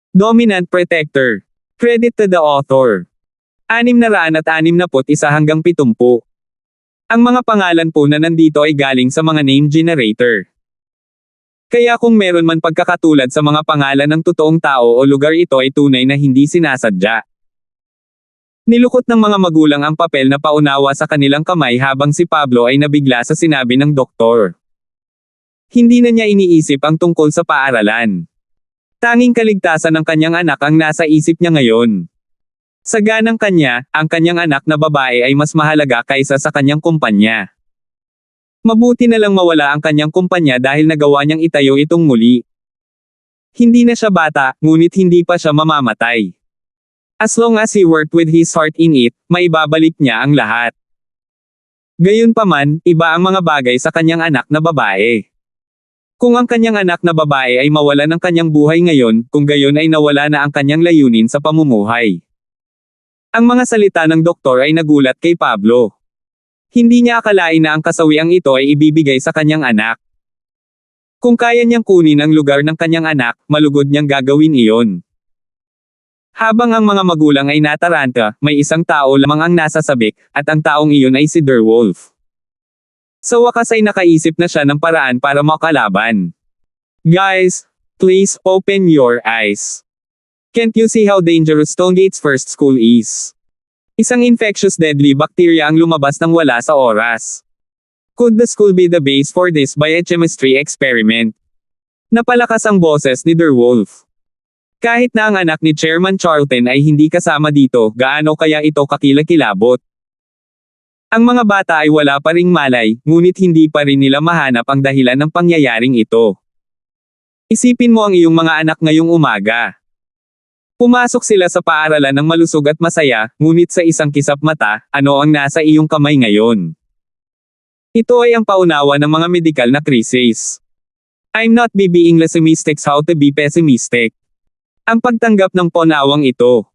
Dominant Protector. Credit to the author. 661 hanggang 70. Ang mga pangalan po na nandito ay galing sa mga name generator. Kaya kung meron man pagkakatulad sa mga pangalan ng totoong tao o lugar, ito ay tunay na hindi sinasadya. Nilukot ng mga magulang ang papel na paunawa sa kanilang kamay habang si Pablo ay nabigla sa sinabi ng doktor. Hindi na niya iniisip ang tungkol sa paaralan. Tanging kaligtasan ng kanyang anak ang nasa isip niya ngayon. Sa ganang kanya, ang kanyang anak na babae ay mas mahalaga kaysa sa kanyang kumpanya. Mabuti na lang mawala ang kanyang kumpanya dahil nagawa niyang itayo itong muli. Hindi na siya bata, ngunit hindi pa siya mamamatay. As long as he worked with his heart in it, maibabalik niya ang lahat. Gayunpaman, iba ang mga bagay sa kanyang anak na babae. Kung ang kanyang anak na babae ay mawala ng kanyang buhay ngayon, kung gayon ay nawala na ang kanyang layunin sa pamumuhay. Ang mga salita ng doktor ay nagulat kay Pablo. Hindi niya akalain na ang kasawiang ito ay ibibigay sa kanyang anak. Kung kaya niyang kunin ang lugar ng kanyang anak, malugod niyang gagawin iyon. Habang ang mga magulang ay nataranta, may isang tao lamang ang nasasabik, at ang taong iyon ay si Derwolf. Sa wakas ay nakaisip na siya ng paraan para makalaban. Guys, please open your eyes. Can't you see how dangerous Stonegate's first school is? Isang infectious deadly bacteria ang lumabas nang wala sa oras. Could the school be the base for this biochemistry experiment? Napalakas ang boses ni Derwolf. Kahit na ang anak ni Chairman Charlton ay hindi kasama dito, gaano kaya ito kakilakilabot? Ang mga bata ay wala pa ring malay, ngunit hindi pa rin nila mahanap ang dahilan ng pangyayaring ito. Isipin mo ang iyong mga anak ngayong umaga. Pumasok sila sa paaralan ng malusog at masaya, ngunit sa isang kisap mata, ano ang nasa iyong kamay ngayon? Ito ay ang paunawa ng mga medikal na krisis. I'm not being pessimistic, how to be pessimistic. Ang pagtanggap ng paunawang ito.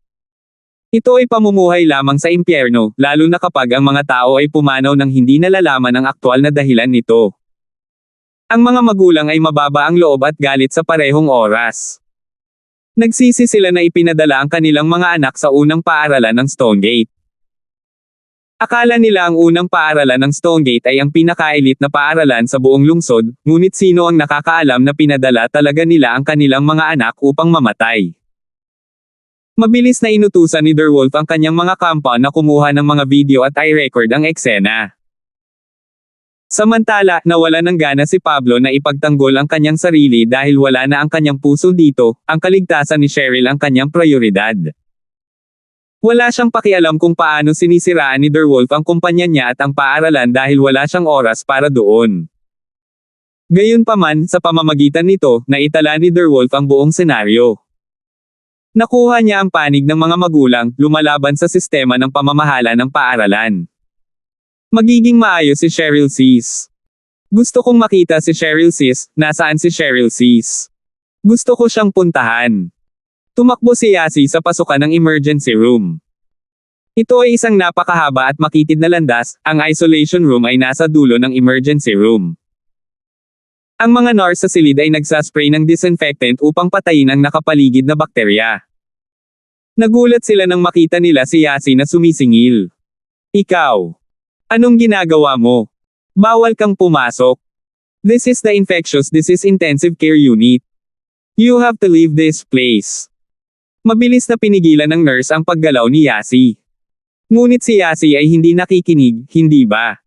Ito ay pamumuhay lamang sa impyerno, lalo na kapag ang mga tao ay pumanaw ng hindi nalalaman ang aktwal na dahilan nito. Ang mga magulang ay mababa ang loob at galit sa parehong oras. Nagsisi sila na ipinadala ang kanilang mga anak sa unang paaralan ng Stonegate. Akala nila ang unang paaralan ng Stonegate ay ang pinaka-elite na paaralan sa buong lungsod, ngunit sino ang nakakaalam na pinadala talaga nila ang kanilang mga anak upang mamatay. Mabilis na inutusan ni Derwolf ang kanyang mga kampa na kumuha ng mga video at i-record ang eksena. Samantala, nawala ng gana si Pablo na ipagtanggol ang kanyang sarili dahil wala na ang kanyang puso dito, ang kaligtasan ni Cheryl ang kanyang prioridad. Wala siyang pakialam kung paano sinisiraan ni Derwolf ang kumpanya niya at ang paaralan dahil wala siyang oras para doon. Gayunpaman, sa pamamagitan nito, naitala ni Derwolf ang buong senaryo. Nakuha niya ang panig ng mga magulang, lumalaban sa sistema ng pamamahala ng paaralan. Magiging maayos si Cheryl Sis. Gusto kong makita si Cheryl Sis, nasaan si Cheryl Sis? Gusto ko siyang puntahan. Tumakbo si Yasi sa pasukan ng emergency room. Ito ay isang napakahaba at makitid na landas, ang isolation room ay nasa dulo ng emergency room. Ang mga nurse sa silid ay nagsaspray ng disinfectant upang patayin ang nakapaligid na bakterya. Nagulat sila nang makita nila si Yasi na sumisingil. Ikaw. Anong ginagawa mo? Bawal kang pumasok. This is the infectious disease intensive care unit. You have to leave this place. Mabilis na pinigilan ng nurse ang paggalaw ni Yasi. Ngunit si Yasi ay hindi nakikinig, hindi ba?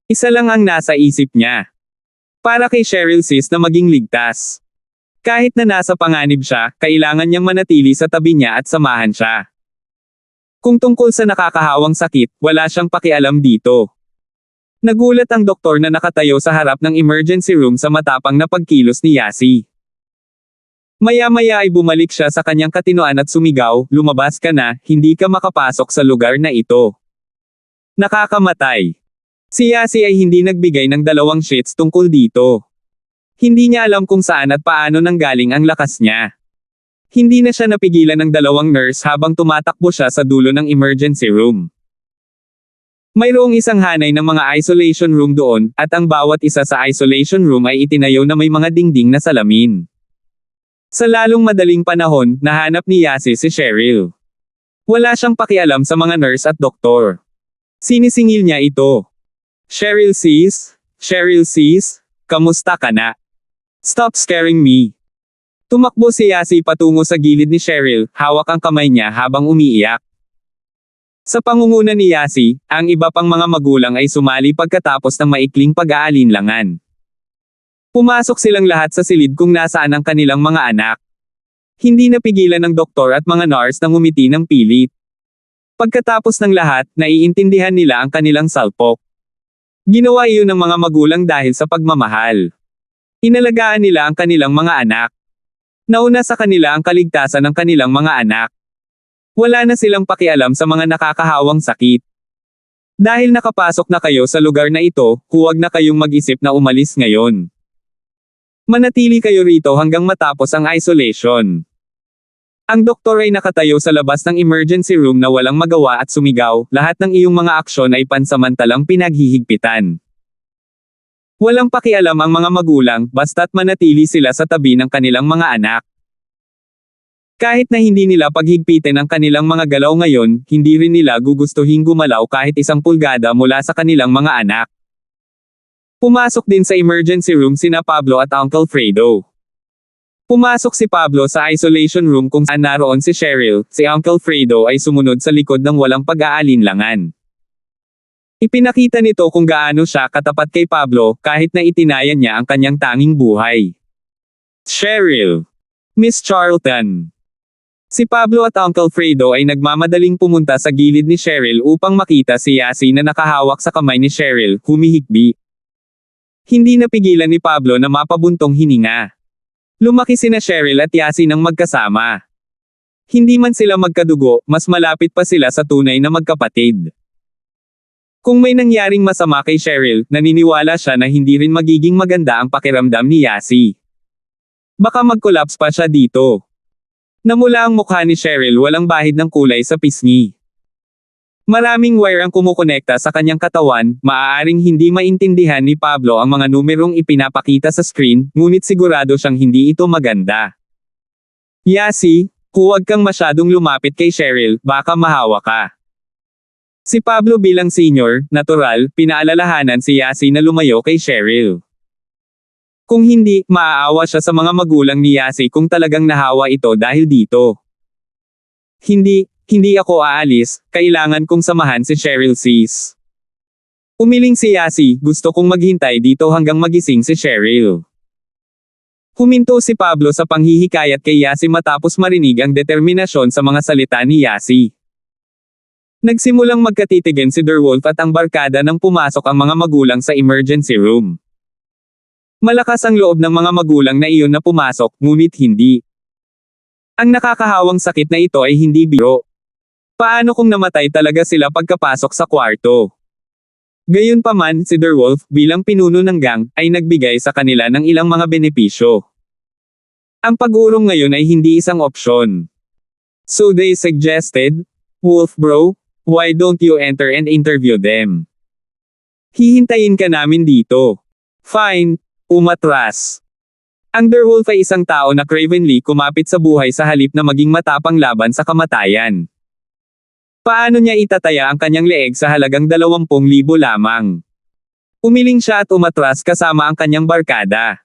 Isa lang ang nasa isip niya. Para kay Cheryl Sis na maging ligtas. Kahit na nasa panganib siya, kailangan niyang manatili sa tabi niya at samahan siya. Kung tungkol sa nakakahawang sakit, wala siyang pakialam dito. Nagulat ang doktor na nakatayo sa harap ng emergency room sa matapang na pagkilos ni Yasi. Maya-maya ay bumalik siya sa kanyang katinoan at sumigaw, lumabas ka na, hindi ka makapasok sa lugar na ito. Nakakamatay. Si Yasi ay hindi nagbigay ng 2 sheets tungkol dito. Hindi niya alam kung saan at paano nanggaling ang lakas niya. Hindi na siya napigilan ng 2 nurse habang tumatakbo siya sa dulo ng emergency room. Mayroong isang hanay ng mga isolation room doon, at ang bawat isa sa isolation room ay itinayo na may mga dingding na salamin. Sa lalong madaling panahon, nahanap ni Yasi si Cheryl. Wala siyang pakialam sa mga nurse at doktor. Sinisingil niya ito. Cheryl sis, kamusta ka na? Stop scaring me. Tumakbo si Yasi patungo sa gilid ni Cheryl, hawak ang kamay niya habang umiiyak. Sa pangunguna ni Yasi, ang iba pang mga magulang ay sumali pagkatapos ng maikling pag-aalinlangan. Pumasok silang lahat sa silid kung nasaan ang kanilang mga anak. Hindi napigilan ng doktor at mga nurse na ngumiti ng pilit. Pagkatapos ng lahat, naiintindihan nila ang kanilang salpok. Ginawa iyon ng mga magulang dahil sa pagmamahal. Inalagaan nila ang kanilang mga anak. Nauna sa kanila ang kaligtasan ng kanilang mga anak. Wala na silang pakialam sa mga nakakahawang sakit. Dahil nakapasok na kayo sa lugar na ito, huwag na kayong mag-isip na umalis ngayon. Manatili kayo rito hanggang matapos ang isolation. Ang doktor ay nakatayo sa labas ng emergency room na walang magawa at sumigaw, lahat ng iyong mga aksyon ay pansamantalang pinaghihigpitan. Walang pakialam ang mga magulang, basta't manatili sila sa tabi ng kanilang mga anak. Kahit na hindi nila paghigpitin ang kanilang mga galaw ngayon, hindi rin nila gugustuhin gumalaw kahit 1 pulgada mula sa kanilang mga anak. Pumasok din sa emergency room sina Pablo at Uncle Fredo. Pumasok si Pablo sa isolation room kung saan naroon si Cheryl, si Uncle Fredo ay sumunod sa likod ng walang pag-aalinlangan. Ipinakita nito kung gaano siya katapat kay Pablo kahit na itinayan niya ang kanyang tanging buhay. Cheryl. Miss Charlton. Si Pablo at Uncle Fredo ay nagmamadaling pumunta sa gilid ni Cheryl upang makita si Yasi na nakahawak sa kamay ni Cheryl, humihikbi. Hindi napigilan ni Pablo na mapabuntong hininga. Lumaki sina Cheryl at Yasi nang magkasama. Hindi man sila magkadugo, mas malapit pa sila sa tunay na magkapatid. Kung may nangyaring masama kay Cheryl, naniniwala siya na hindi rin magiging maganda ang pakiramdam ni Yasi. Baka mag-collapse pa siya dito. Namula ang mukha ni Cheryl walang bahid ng kulay sa pisngi. Maraming wire ang kumukonekta sa kanyang katawan, maaaring hindi maintindihan ni Pablo ang mga numerong ipinapakita sa screen, ngunit sigurado siyang hindi ito maganda. Yasi, huwag kang masyadong lumapit kay Cheryl, baka mahawa ka. Si Pablo bilang senior, natural, pinaalalahanan si Yasi na lumayo kay Cheryl. Kung hindi, maaawa siya sa mga magulang ni Yasi kung talagang nahawa ito dahil dito. Hindi ako aalis, kailangan kong samahan si Cheryl sis. Umiling si Yasi, gusto kong maghintay dito hanggang magising si Cheryl. Huminto si Pablo sa panghihikayat kay Yasi matapos marinig ang determinasyon sa mga salita ni Yasi. Nagsimulang magkatitigan si Derwolf at ang barkada nang pumasok ang mga magulang sa emergency room. Malakas ang loob ng mga magulang na iyon na pumasok, ngunit hindi. Ang nakakahawang sakit na ito ay hindi biro. Paano kung namatay talaga sila pagkapasok sa kwarto? Gayunpaman, si Derwolf, bilang pinuno ng gang, ay nagbigay sa kanila ng ilang mga benepisyo. Ang pag-urong ngayon ay hindi isang opsyon. So they suggested, Wolf bro, why don't you enter and interview them? Hihintayin ka namin dito. Fine, umatras. Ang Derwolf ay isang tao na cravenly kumapit sa buhay sa halip na maging matapang laban sa kamatayan. Paano niya itataya ang kanyang leeg sa halagang 20,000 lamang? Umiling siya at umatras kasama ang kanyang barkada.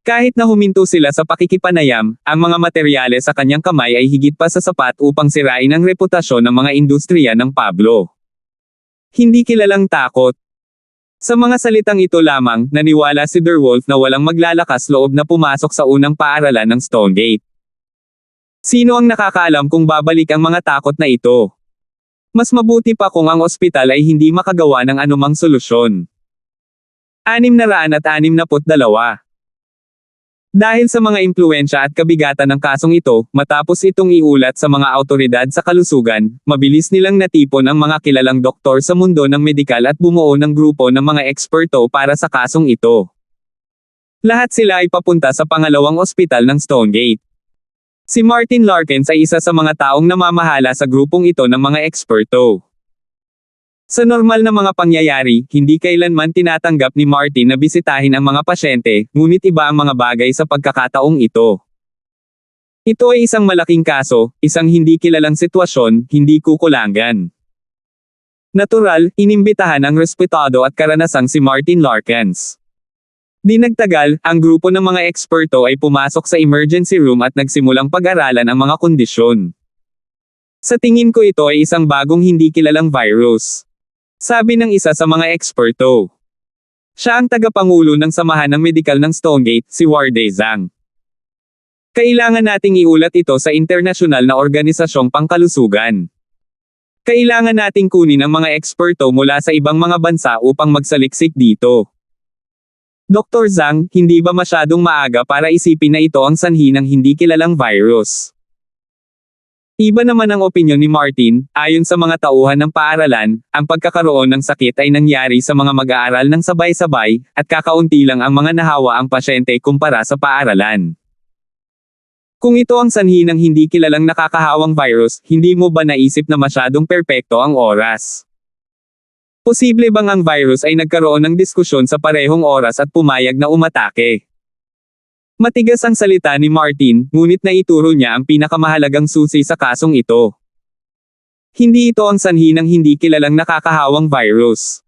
Kahit na huminto sila sa pakikipanayam, ang mga materyales sa kanyang kamay ay higit pa sa sapat upang sirain ang reputasyon ng mga industriya ng Pablo. Hindi kilalang takot. Sa mga salitang ito lamang, naniwala si Derwolf na walang maglalakas loob na pumasok sa unang paaralan ng Stonegate. Sino ang nakakaalam kung babalik ang mga takot na ito? Mas mabuti pa kung ang ospital ay hindi makagawa ng anumang solusyon. 662. Dahil sa mga impluwensya at kabigatan ng kasong ito, matapos itong iulat sa mga awtoridad sa kalusugan, mabilis nilang natipon ang mga kilalang doktor sa mundo ng medikal at bumuo ng grupo ng mga eksperto para sa kasong ito. Lahat sila ay papunta sa pangalawang ospital ng Stonegate. Si Martin Larkins ay isa sa mga taong namamahala sa grupong ito ng mga eksperto. Sa normal na mga pangyayari, hindi kailanman tinatanggap ni Martin na bisitahin ang mga pasyente, ngunit iba ang mga bagay sa pagkakataong ito. Ito ay isang malaking kaso, isang hindi kilalang sitwasyon, hindi kukulangan. Natural, inimbitahan ang respetado at karanasang si Martin Larkins. Di nagtagal, ang grupo ng mga eksperto ay pumasok sa emergency room at nagsimulang pag-aralan ang mga kondisyon. Sa tingin ko ito ay isang bagong hindi kilalang virus. Sabi ng isa sa mga eksperto. Siya ang tagapangulo ng samahan ng medikal ng Stonegate, si Warday Zhang. Kailangan nating iulat ito sa internasyonal na organisasyong pangkalusugan. Kailangan nating kunin ang mga eksperto mula sa ibang mga bansa upang magsaliksik dito. Dr. Zhang, hindi ba masyadong maaga para isipin na ito ang sanhi ng hindi kilalang virus? Iba naman ang opinyon ni Martin, ayon sa mga tauhan ng paaralan, ang pagkakaroon ng sakit ay nangyari sa mga mag-aaral ng sabay-sabay, at kakaunti lang ang mga nahawa ang pasyente kumpara sa paaralan. Kung ito ang sanhi ng hindi kilalang nakakahawang virus, hindi mo ba naisip na masyadong perpekto ang oras? Posible bang ang virus ay nagkaroon ng diskusyon sa parehong oras at pumayag na umatake? Matigas ang salita ni Martin, ngunit naituro niya ang pinakamahalagang susi sa kasong ito. Hindi ito ang sanhi ng hindi kilalang nakakahawang virus.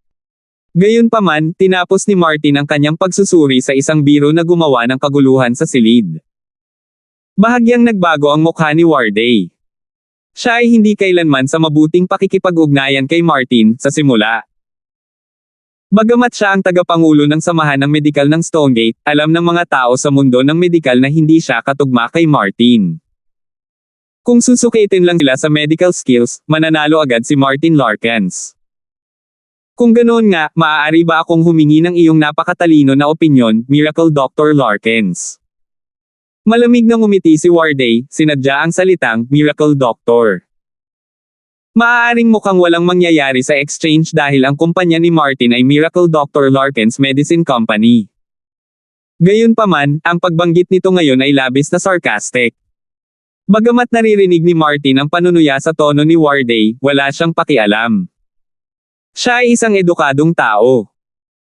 Gayunpaman, tinapos ni Martin ang kanyang pagsusuri sa isang biro na gumawa ng kaguluhan sa silid. Bahagyang nagbago ang mukha ni Warday. Siya ay hindi kailanman sa mabuting pakikipag-ugnayan kay Martin sa simula. Bagamat siya ang tagapangulo ng samahan ng medikal ng Stonegate, alam ng mga tao sa mundo ng medikal na hindi siya katugma kay Martin. Kung susukitin lang sila sa medical skills, mananalo agad si Martin Larkins. Kung ganoon nga, maaari ba akong humingi ng iyong napakatalino na opinyon, Miracle Dr. Larkins? Malamig na ngumiti si Warday, sinadya ang salitang, Miracle Doctor. Maaaring mukhang walang mangyayari sa exchange dahil ang kumpanya ni Martin ay Miracle Dr. Larkins Medicine Company. Gayunpaman, ang pagbanggit nito ngayon ay labis na sarcastic. Bagamat naririnig ni Martin ang panunuya sa tono ni Warday, wala siyang pakialam. Siya ay isang edukadong tao.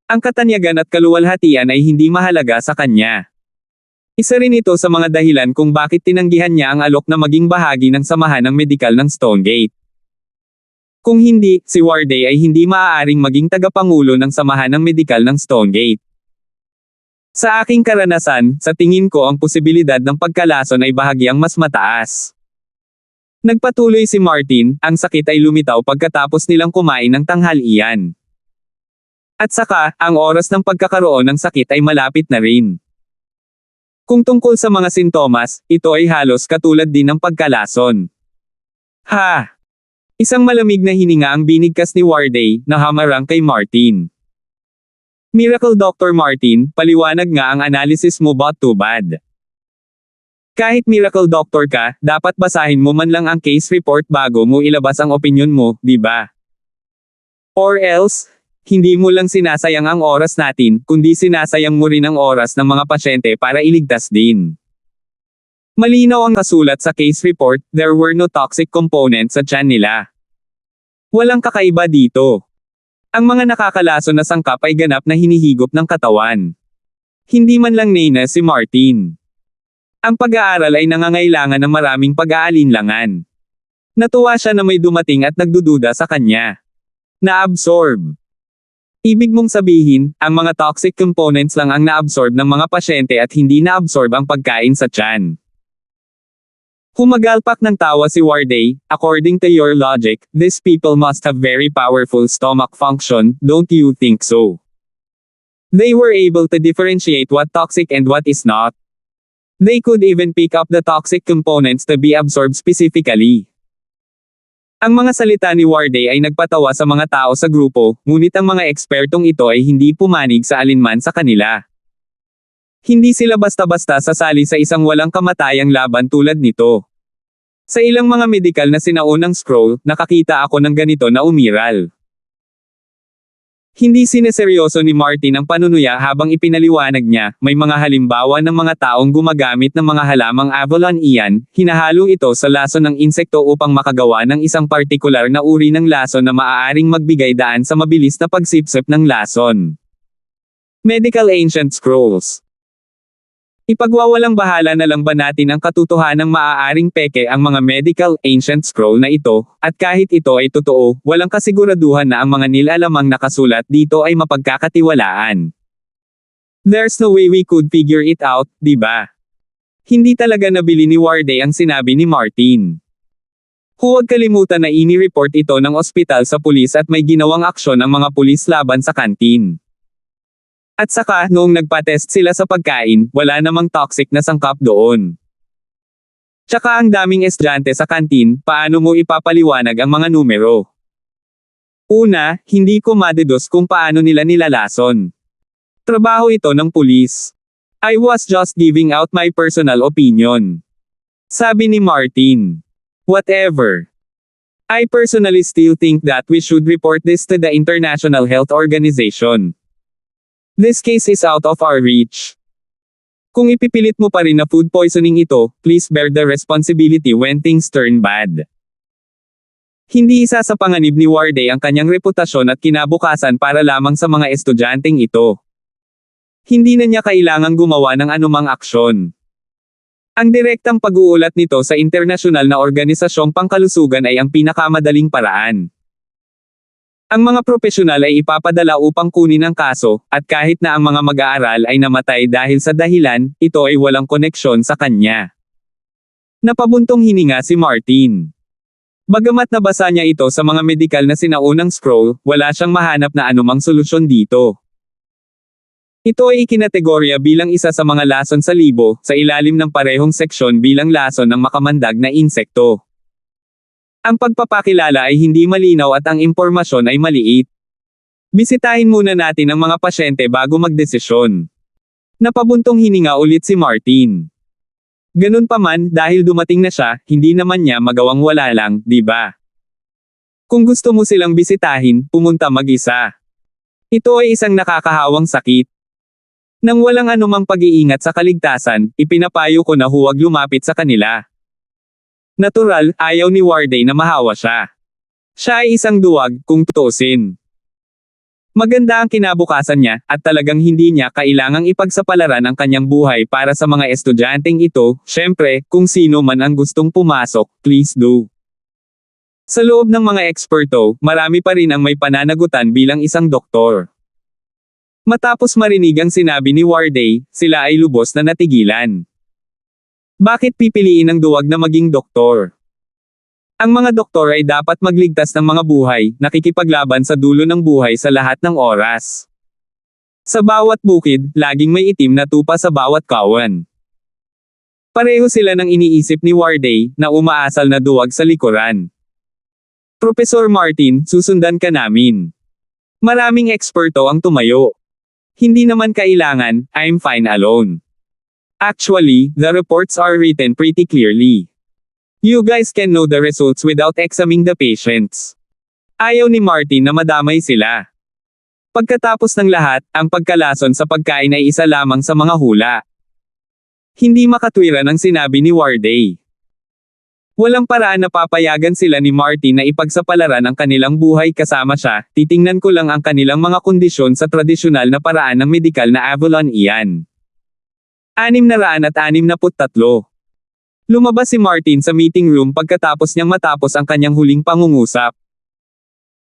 Ang katanyagan at kaluwalhatian ay hindi mahalaga sa kanya. Isa rin ito sa mga dahilan kung bakit tinanggihan niya ang alok na maging bahagi ng samahan ng medikal ng Stonegate. Kung hindi, si Warday ay hindi maaaring maging tagapangulo ng samahan ng medikal ng Stonegate. Sa aking karanasan, sa tingin ko ang posibilidad ng pagkalason ay bahagyang mas mataas. Nagpatuloy si Martin, ang sakit ay lumitaw pagkatapos nilang kumain ng tanghalian. At saka, ang oras ng pagkakaroon ng sakit ay malapit na rin. Kung tungkol sa mga sintomas, ito ay halos katulad din ng pagkalason. Ha! Isang malamig na hininga ang binigkas ni Warday, na hamarang kay Martin. Miracle Dr. Martin, paliwanag nga ang analysis mo but too bad. Kahit miracle doctor ka, dapat basahin mo man lang ang case report bago mo ilabas ang opinyon mo, di ba? Or else, hindi mo lang sinasayang ang oras natin, kundi sinasayang mo rin ang oras ng mga pasyente para iligtas din. Malinaw ang kasulat sa case report, there were no toxic components sa tiyan nila. Walang kakaiba dito. Ang mga nakakalason na sangkap ay ganap na hinihigop ng katawan. Hindi man lang nena si Martin. Ang pag-aaral ay nangangailangan ng maraming pag-aalinlangan. Natuwa siya na may dumating at nagdududa sa kanya. Na-absorb. Ibig mong sabihin, ang mga toxic components lang ang na-absorb ng mga pasyente at hindi na-absorb ang pagkain sa tiyan. Humagalpak ng tawa si Warday, according to your logic, these people must have very powerful stomach function, don't you think so? They were able to differentiate what toxic and what is not. They could even pick up the toxic components to be absorbed specifically. Ang mga salita ni Warday ay nagpatawa sa mga tao sa grupo, ngunit ang mga ekspertong ito ay hindi pumanig sa alinman sa kanila. Hindi sila basta-basta sasali sa isang walang kamatayang laban tulad nito. Sa ilang mga medikal na sinaunang scroll, nakakita ako ng ganito na umiral. Hindi sineseryoso ni Martin ang panunuya habang ipinaliwanag niya, may mga halimbawa ng mga taong gumagamit ng mga halamang Avalon iyan, hinahalo ito sa lason ng insekto upang makagawa ng isang partikular na uri ng lason na maaaring magbigay daan sa mabilis na pagsipsip ng lason. Medical Ancient Scrolls. Ipagwawalang bahala na lang ba natin ang katotohanang maaaring peke ang mga medical ancient scroll na ito, at kahit ito ay totoo, walang kasiguraduhan na ang mga nilalamang nakasulat dito ay mapagkakatiwalaan. There's no way we could figure it out, di ba? Hindi talaga nabili ni Warday ang sinabi ni Martin. Huwag kalimutan na ini-report ito ng ospital sa pulis at may ginawang aksyon ang mga pulis laban sa kantin. At saka, noong nagpa-test sila sa pagkain, wala namang toxic na sangkap doon. Tsaka ang daming estudyante sa kantin, paano mo ipapaliwanag ang mga numero? Una, hindi ko madedos kung paano nila nilalason. Trabaho ito ng pulis. I was just giving out my personal opinion. Sabi ni Martin. Whatever. I personally still think that we should report this to the International Health Organization. This case is out of our reach. Kung ipipilit mo pa rin na food poisoning ito, please bear the responsibility when things turn bad. Hindi isa sa panganib ni Warday ang kanyang reputasyon at kinabukasan para lamang sa mga estudyanteng ito. Hindi na niya kailangang gumawa ng anumang aksyon. Ang direktang pag-uulat nito sa internasyonal na organisasyong pangkalusugan ay ang pinakamadaling paraan. Ang mga propesyonal ay ipapadala upang kunin ang kaso, at kahit na ang mga mag-aaral ay namatay dahil sa dahilan, ito ay walang koneksyon sa kanya. Napabuntong hininga si Martin. Bagamat nabasa niya ito sa mga medikal na sinaunang scroll, wala siyang mahanap na anumang solusyon dito. Ito ay ikinategorya bilang isa sa mga lason sa libo, sa ilalim ng parehong seksyon bilang lason ng makamandag na insekto. Ang pagpapakilala ay hindi malinaw at ang impormasyon ay maliit. Bisitahin muna natin ang mga pasyente bago magdesisyon. Napabuntong hininga ulit si Martin. Ganun pa man, dahil dumating na siya, hindi naman niya magawang wala lang, di ba? Kung gusto mo silang bisitahin, pumunta mag-isa. Ito ay isang nakakahawang sakit. Nang walang anumang pag-iingat sa kaligtasan, ipinapayo ko na huwag lumapit sa kanila. Natural, ayaw ni Warday na mahawa siya. Siya ay isang duwag, kung tutusin. Maganda ang kinabukasan niya, at talagang hindi niya kailangang ipagsapalaran ang kanyang buhay para sa mga estudyanteng ito, syempre, kung sino man ang gustong pumasok, please do. Sa loob ng mga eksperto, marami pa rin ang may pananagutan bilang isang doktor. Matapos marinig ang sinabi ni Warday, sila ay lubos na natigilan. Bakit pipiliin ng duwag na maging doktor? Ang mga doktor ay dapat magligtas ng mga buhay, nakikipaglaban sa dulo ng buhay sa lahat ng oras. Sa bawat bukid, laging may itim na tupa sa bawat kawan. Pareho sila ng iniisip ni Warday, na umaasal na duwag sa likuran. Professor Martin, susundan ka namin. Maraming eksperto ang tumayo. Hindi naman kailangan, I'm fine alone. Actually, the reports are written pretty clearly. You guys can know the results without examining the patients. Ayaw ni Martin na madamay sila. Pagkatapos ng lahat, ang pagkalason sa pagkain ay isa lamang sa mga hula. Hindi makatwiran ang sinabi ni Warday. Walang paraan na papayagan sila ni Martin na ipagsapalaran ang kanilang buhay kasama siya, titingnan ko lang ang kanilang mga kondisyon sa tradisyonal na paraan ng medikal na Avalon iyan. 663. Lumabas si Martin sa meeting room pagkatapos niyang matapos ang kanyang huling pangungusap.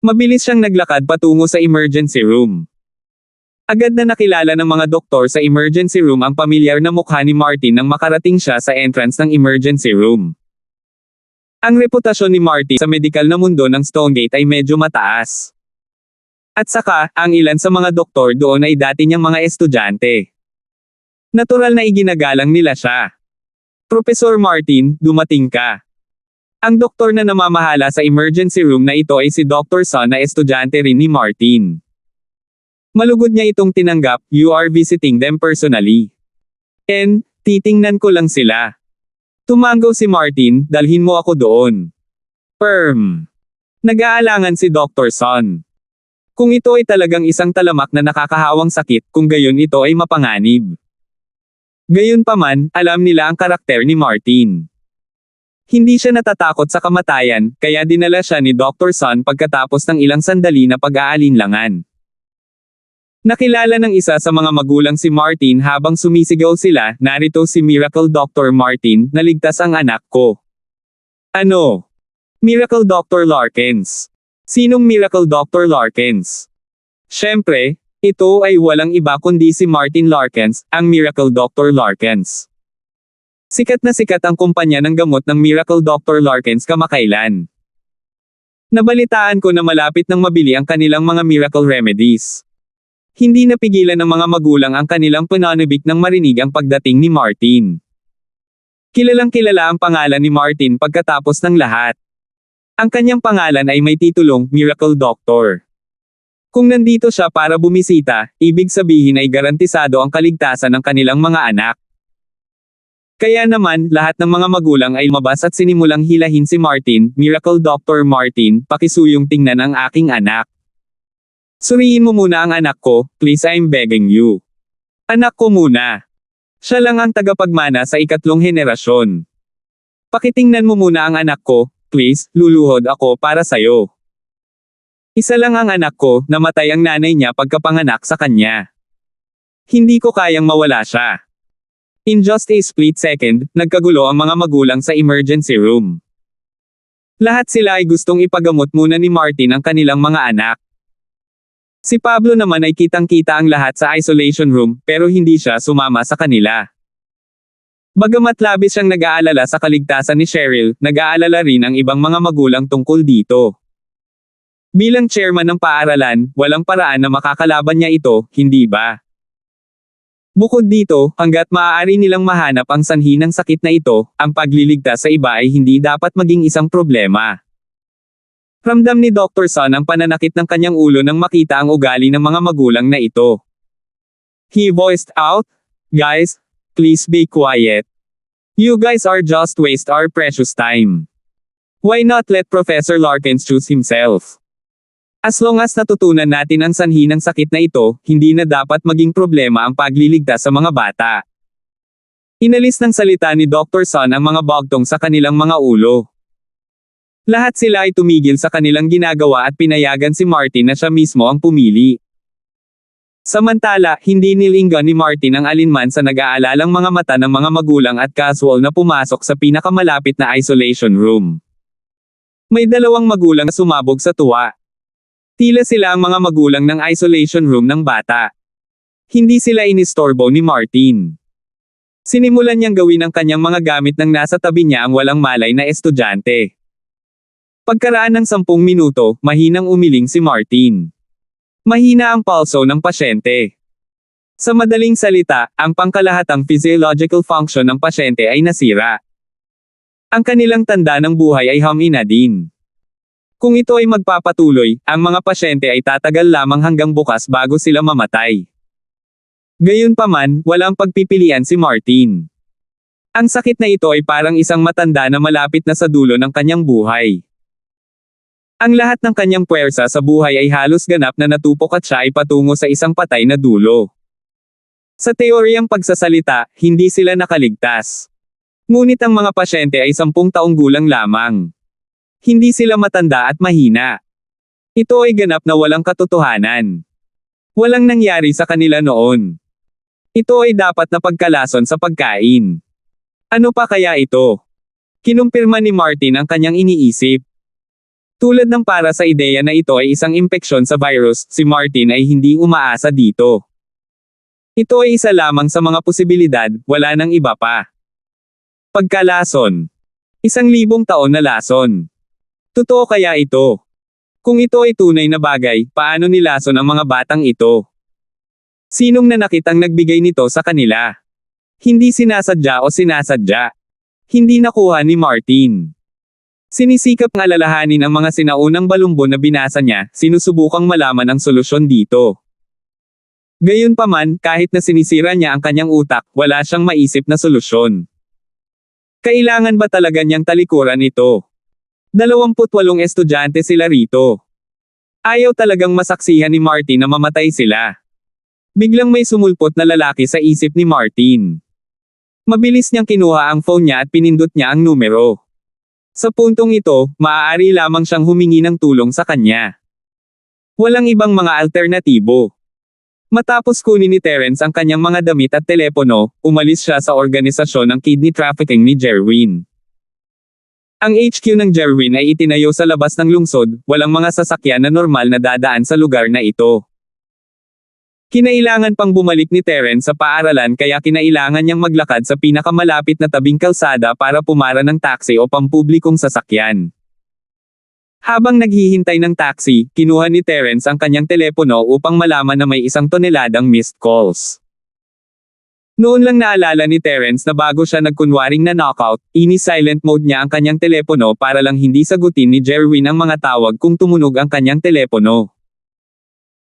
Mabilis siyang naglakad patungo sa emergency room. Agad na nakilala ng mga doktor sa emergency room ang pamilyar na mukha ni Martin nang makarating siya sa entrance ng emergency room. Ang reputasyon ni Martin sa medikal na mundo ng Stonegate ay medyo mataas. At saka, ang ilan sa mga doktor doon ay dati niyang mga estudyante. Natural na iginagalang nila siya. Professor Martin, dumating ka. Ang doktor na namamahala sa emergency room na ito ay si Dr. Son na estudyante rin ni Martin. Malugod niya itong tinanggap, you are visiting them personally. And, titingnan ko lang sila. Tumanggaw si Martin, dalhin mo ako doon. Nag-aalangan si Dr. Son. Kung ito ay talagang isang talamak na nakakahawang sakit, kung gayon ito ay mapanganib. Gayunpaman, alam nila ang karakter ni Martin. Hindi siya natatakot sa kamatayan, kaya dinala siya ni Dr. Son pagkatapos ng ilang sandali na pag-aalinlangan. Nakilala ng isa sa mga magulang si Martin habang sumisigaw sila, narito si Miracle Dr. Martin, naligtas ang anak ko. Ano? Miracle Dr. Larkins. Sinong Miracle Dr. Larkins? Siyempre, ito ay walang iba kundi si Martin Larkins, ang Miracle Dr. Larkins. Sikat na sikat ang kumpanya ng gamot ng Miracle Dr. Larkins kamakailan. Nabalitaan ko na malapit nang mabili ang kanilang mga miracle remedies. Hindi napigilan ng mga magulang ang kanilang pananabik nang marinig ang pagdating ni Martin. Kilalang kilala ang pangalan ni Martin pagkatapos ng lahat. Ang kanyang pangalan ay may titulong, Miracle Doctor. Kung nandito siya para bumisita, ibig sabihin ay garantisado ang kaligtasan ng kanilang mga anak. Kaya naman, lahat ng mga magulang ay lumabas at sinimulang hilahin si Martin, Miracle Dr. Martin, pakisuyong tingnan ang aking anak. Suriin mo muna ang anak ko, please, I'm begging you. Anak ko muna. Siya lang ang tagapagmana sa ikatlong henerasyon. Pakitingnan mo muna ang anak ko, please, luluhod ako para sayo. Isa lang ang anak ko, namatay ang nanay niya pagkapanganak sa kanya. Hindi ko kayang mawala siya. In just a split second, nagkagulo ang mga magulang sa emergency room. Lahat sila ay gustong ipagamot muna ni Martin ang kanilang mga anak. Si Pablo naman ay kitang-kita ang lahat sa isolation room, pero hindi siya sumama sa kanila. Bagamat labis siyang nag-aalala sa kaligtasan ni Cheryl, nag-aalala rin ang ibang mga magulang tungkol dito. Bilang chairman ng paaralan, walang paraan na makakalaban niya ito, hindi ba? Bukod dito, hanggat maaari nilang mahanap ang sanhi ng sakit na ito, ang pagliligtas sa iba ay hindi dapat maging isang problema. Ramdam ni Dr. Sun ang pananakit ng kanyang ulo nang makita ang ugali ng mga magulang na ito. He voiced out, "Guys, please be quiet. You guys are just waste our precious time. Why not let Professor Larkins choose himself? As long as natutunan natin ang sanhi ng sakit na ito, hindi na dapat maging problema ang pagliligtas sa mga bata." Inalis ng salita ni Dr. Sun ang mga bagtong sa kanilang mga ulo. Lahat sila ay tumigil sa kanilang ginagawa at pinayagan si Martin na siya mismo ang pumili. Samantala, hindi nilinggan ni Martin ang alinman sa nag-aalalang mga mata ng mga magulang at casual na pumasok sa pinakamalapit na isolation room. May dalawang magulang na sumabog sa tuwa. Tila sila ang mga magulang ng isolation room ng bata. Hindi sila inistorbo ni Martin. Sinimulan niyang gawin ang kanyang mga gamit nang nasa tabi niya ang walang malay na estudyante. Pagkaraan ng 10 minuto, mahinang umiling si Martin. Mahina ang pulso ng pasyente. Sa madaling salita, ang pangkalahatang physiological function ng pasyente ay nasira. Ang kanilang tanda ng buhay ay humina din. Kung ito ay magpapatuloy, ang mga pasyente ay tatagal lamang hanggang bukas bago sila mamatay. Gayunpaman, walang pagpipilian si Martin. Ang sakit na ito ay parang isang matanda na malapit na sa dulo ng kanyang buhay. Ang lahat ng kanyang puwersa sa buhay ay halos ganap na natupok at siya ay patungo sa isang patay na dulo. Sa teoryang pagsasalita, hindi sila nakaligtas. Ngunit ang mga pasyente ay 10 taong gulang lamang. Hindi sila matanda at mahina. Ito ay ganap na walang katotohanan. Walang nangyari sa kanila noon. Ito ay dapat na pagkalason sa pagkain. Ano pa kaya ito? Kinumpirma ni Martin ang kanyang iniisip. Tulad ng para sa ideya na ito ay isang impeksyon sa virus, si Martin ay hindi umaasa dito. Ito ay isa lamang sa mga posibilidad, wala nang iba pa. Pagkalason. 1,000 taon na lason. Totoo kaya ito? Kung ito ay tunay na bagay, paano nilason ang mga batang ito? Sinong nanakit ang nagbigay nito sa kanila? Hindi sinasadya o sinasadya. Hindi nakuha ni Martin. Sinisikap ng alalahanin ang mga sinaunang balumbon na binasa niya, sinusubukang malaman ang solusyon dito. Gayunpaman, kahit na sinisira niya ang kanyang utak, wala siyang maisip na solusyon. Kailangan ba talaga niyang talikuran ito? 28 estudyante sila rito. Ayaw talagang masaksihan ni Martin na mamatay sila. Biglang may sumulpot na lalaki sa isip ni Martin. Mabilis niyang kinuha ang phone niya at pinindot niya ang numero. Sa puntong ito, maaari lamang siyang humingi ng tulong sa kanya. Walang ibang mga alternatibo. Matapos kunin ni Terence ang kanyang mga damit at telepono, umalis siya sa organisasyon ng kidney trafficking ni Jerwin. Ang HQ ng Jerwin ay itinayo sa labas ng lungsod, walang mga sasakyan na normal na dadaan sa lugar na ito. Kinailangan pang bumalik ni Terence sa paaralan kaya kinailangan niyang maglakad sa pinakamalapit na tabing kalsada para pumara ng taxi o pampublikong sasakyan. Habang naghihintay ng taxi, kinuha ni Terence ang kanyang telepono upang malaman na may 1 toneladang missed calls. Noon lang naalala ni Terence na bago siya nagkunwaring na knockout, ini-silent mode niya ang kanyang telepono para lang hindi sagutin ni Jerwin ang mga tawag kung tumunog ang kanyang telepono.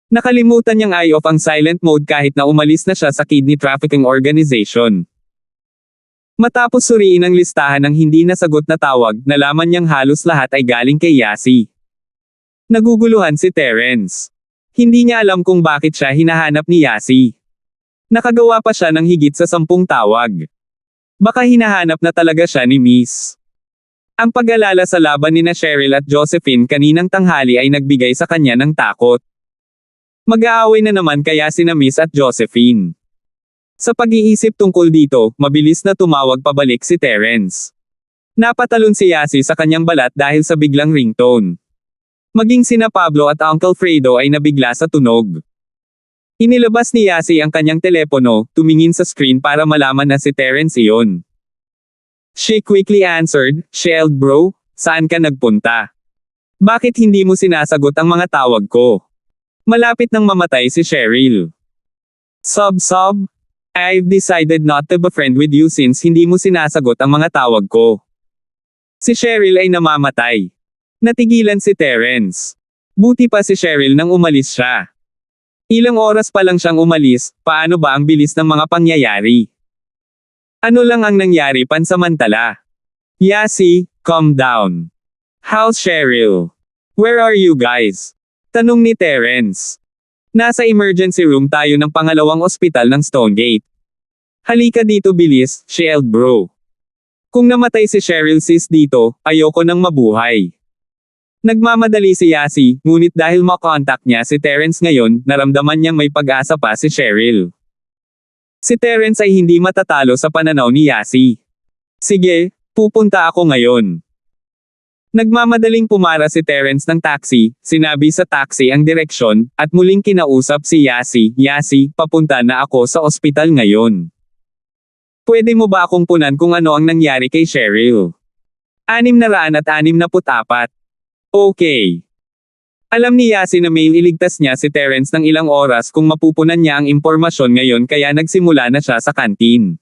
Nakalimutan niyang i-off ang silent mode kahit na umalis na siya sa kidney trafficking organization. Matapos suriin ang listahan ng hindi nasagot na tawag, nalaman niyang halos lahat ay galing kay Yasi. Naguguluhan si Terence. Hindi niya alam kung bakit siya hinahanap ni Yasi. Nakagawa pa siya ng higit sa 10 tawag. Baka hinahanap na talaga siya ni Miss. Ang pag-alala sa laban ni Cheryl at Josephine kaninang tanghali ay nagbigay sa kanya ng takot. Mag-aaway na naman kaya sina Miss at Josephine. Sa pag-iisip tungkol dito, mabilis na tumawag pabalik si Terence. Napatalon si Yasi sa kanyang balat dahil sa biglang ringtone. Maging sina Pablo at Uncle Fredo ay nabigla sa tunog. Inilabas ni Yasi ang kanyang telepono, tumingin sa screen para malaman na si Terence iyon. She quickly answered, "Shield bro, saan ka nagpunta? Bakit hindi mo sinasagot ang mga tawag ko? Malapit nang mamatay si Cheryl." Sob, I've decided not to befriend with you since hindi mo sinasagot ang mga tawag ko. Si Cheryl ay namamatay. Natigilan si Terence. Buti pa si Cheryl nang umalis siya. Ilang oras pa lang siyang umalis, paano ba ang bilis ng mga pangyayari? Ano lang ang nangyari pansamantala? Yasi, calm down. How's Cheryl? Where are you guys? Tanong ni Terence. Nasa emergency room tayo ng pangalawang ospital ng Stonegate. Halika dito bilis, Shield bro. Kung namatay si Cheryl sis dito, ayoko nang mabuhay. Nagmamadali si Yasi, ngunit dahil makontak niya si Terence ngayon, naramdaman niyang may pag-asa pa si Cheryl. Si Terence ay hindi matatalo sa pananaw ni Yasi. Sige, pupunta ako ngayon. Nagmamadaling pumara si Terence ng taxi, sinabi sa taxi ang direksyon, at muling kinausap si Yasi, "Yasi, papunta na ako sa ospital ngayon. Pwede mo ba akong punan kung ano ang nangyari kay Cheryl?" 664. Okay. Alam ni Yasi na may iligtas niya si Terence ng ilang oras kung mapupunan niya ang impormasyon ngayon kaya nagsimula na siya sa kantin.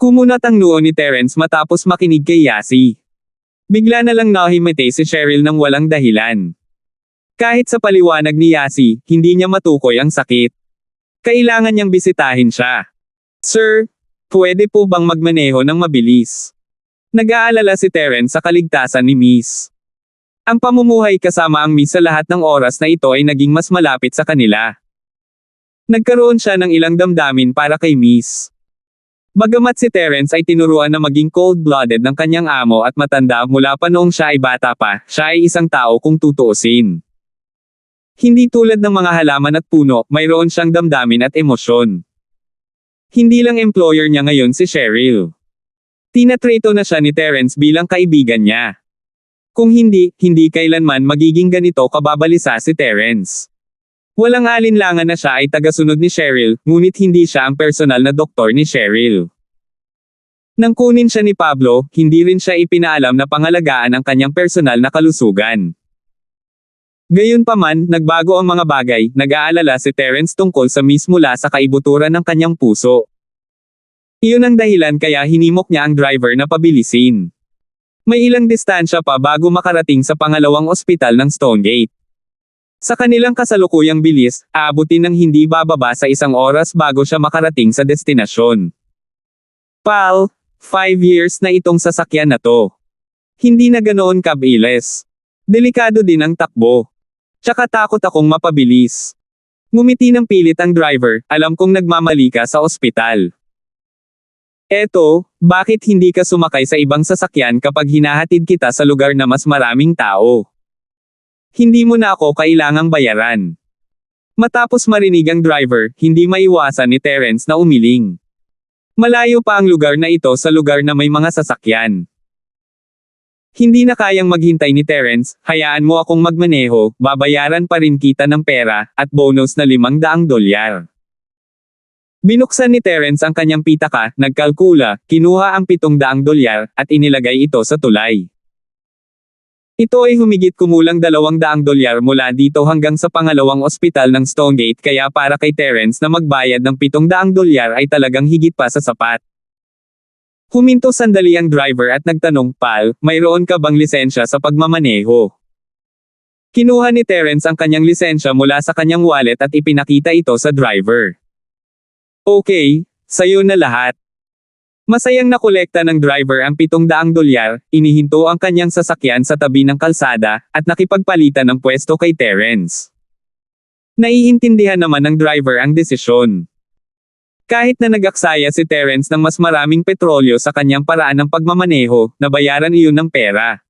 Kumunat ang noo ni Terence matapos makinig kay Yasi. Bigla na lang nahimete si Cheryl nang walang dahilan. Kahit sa paliwanag ni Yasi, hindi niya matukoy ang sakit. Kailangan niyang bisitahin siya. "Sir, pwede po bang magmaneho ng mabilis?" Nag-aalala si Terence sa kaligtasan ni Miss. Ang pamumuhay kasama ang Miss sa lahat ng oras na ito ay naging mas malapit sa kanila. Nagkaroon siya ng ilang damdamin para kay Miss. Bagamat si Terence ay tinuruan na maging cold-blooded ng kanyang amo at matanda mula pa noong siya ay bata pa, siya ay isang tao kung tutuusin. Hindi tulad ng mga halaman at puno, mayroon siyang damdamin at emosyon. Hindi lang employer niya ngayon si Cheryl. Tinatreto na siya ni Terence bilang kaibigan niya. Kung hindi kailanman magiging ganito kababalisa si Terence. Walang alinlangan na siya ay tagasunod ni Cheryl, ngunit hindi siya ang personal na doktor ni Cheryl. Nang kunin siya ni Pablo, hindi rin siya ipinaalam na pangalagaan ang kanyang personal na kalusugan. Gayunpaman, nagbago ang mga bagay, nag-aalala si Terence tungkol sa Miss mula sa kaibuturan ng kanyang puso. Iyon ang dahilan kaya hinimok niya ang driver na pabilisin. May ilang distansya pa bago makarating sa pangalawang ospital ng Stonegate. Sa kanilang kasalukuyang bilis, aabutin ng hindi bababa sa 1 oras bago siya makarating sa destinasyon. Pal, 5 years na itong sasakyan na to. Hindi na ganoon kabilis. Delikado din ang takbo. Tsaka takot akong mapabilis. Ngumiti ng pilit ang driver, alam kong nagmamali ka sa ospital. Eto, bakit hindi ka sumakay sa ibang sasakyan kapag hinahatid kita sa lugar na mas maraming tao? Hindi mo na ako kailangang bayaran. Matapos marinig ang driver, hindi maiwasan ni Terence na umiling. Malayo pa ang lugar na ito sa lugar na may mga sasakyan. Hindi na kayang maghintay ni Terence, hayaan mo akong magmaneho, babayaran pa rin kita ng pera, at bonus na $500. Binuksan ni Terence ang kanyang pitaka, nagkalkula, kinuha ang $700, at inilagay ito sa tulay. Ito ay humigit kumulang $200 mula dito hanggang sa pangalawang ospital ng Stonegate kaya para kay Terence na magbayad ng $700 ay talagang higit pa sa sapat. Huminto sandali ang driver at nagtanong, "Pal, mayroon ka bang lisensya sa pagmamaneho?" Kinuha ni Terence ang kanyang lisensya mula sa kanyang wallet at ipinakita ito sa driver. "Okay, sayo na lahat." Masayang nakolekta ng driver ang $700, inihinto ang kanyang sasakyan sa tabi ng kalsada, at nakipagpalitan ng pwesto kay Terence. Naiintindihan naman ng driver ang desisyon. Kahit na nag-aksaya si Terence ng mas maraming petrolyo sa kanyang paraan ng pagmamaneho, nabayaran iyon ng pera.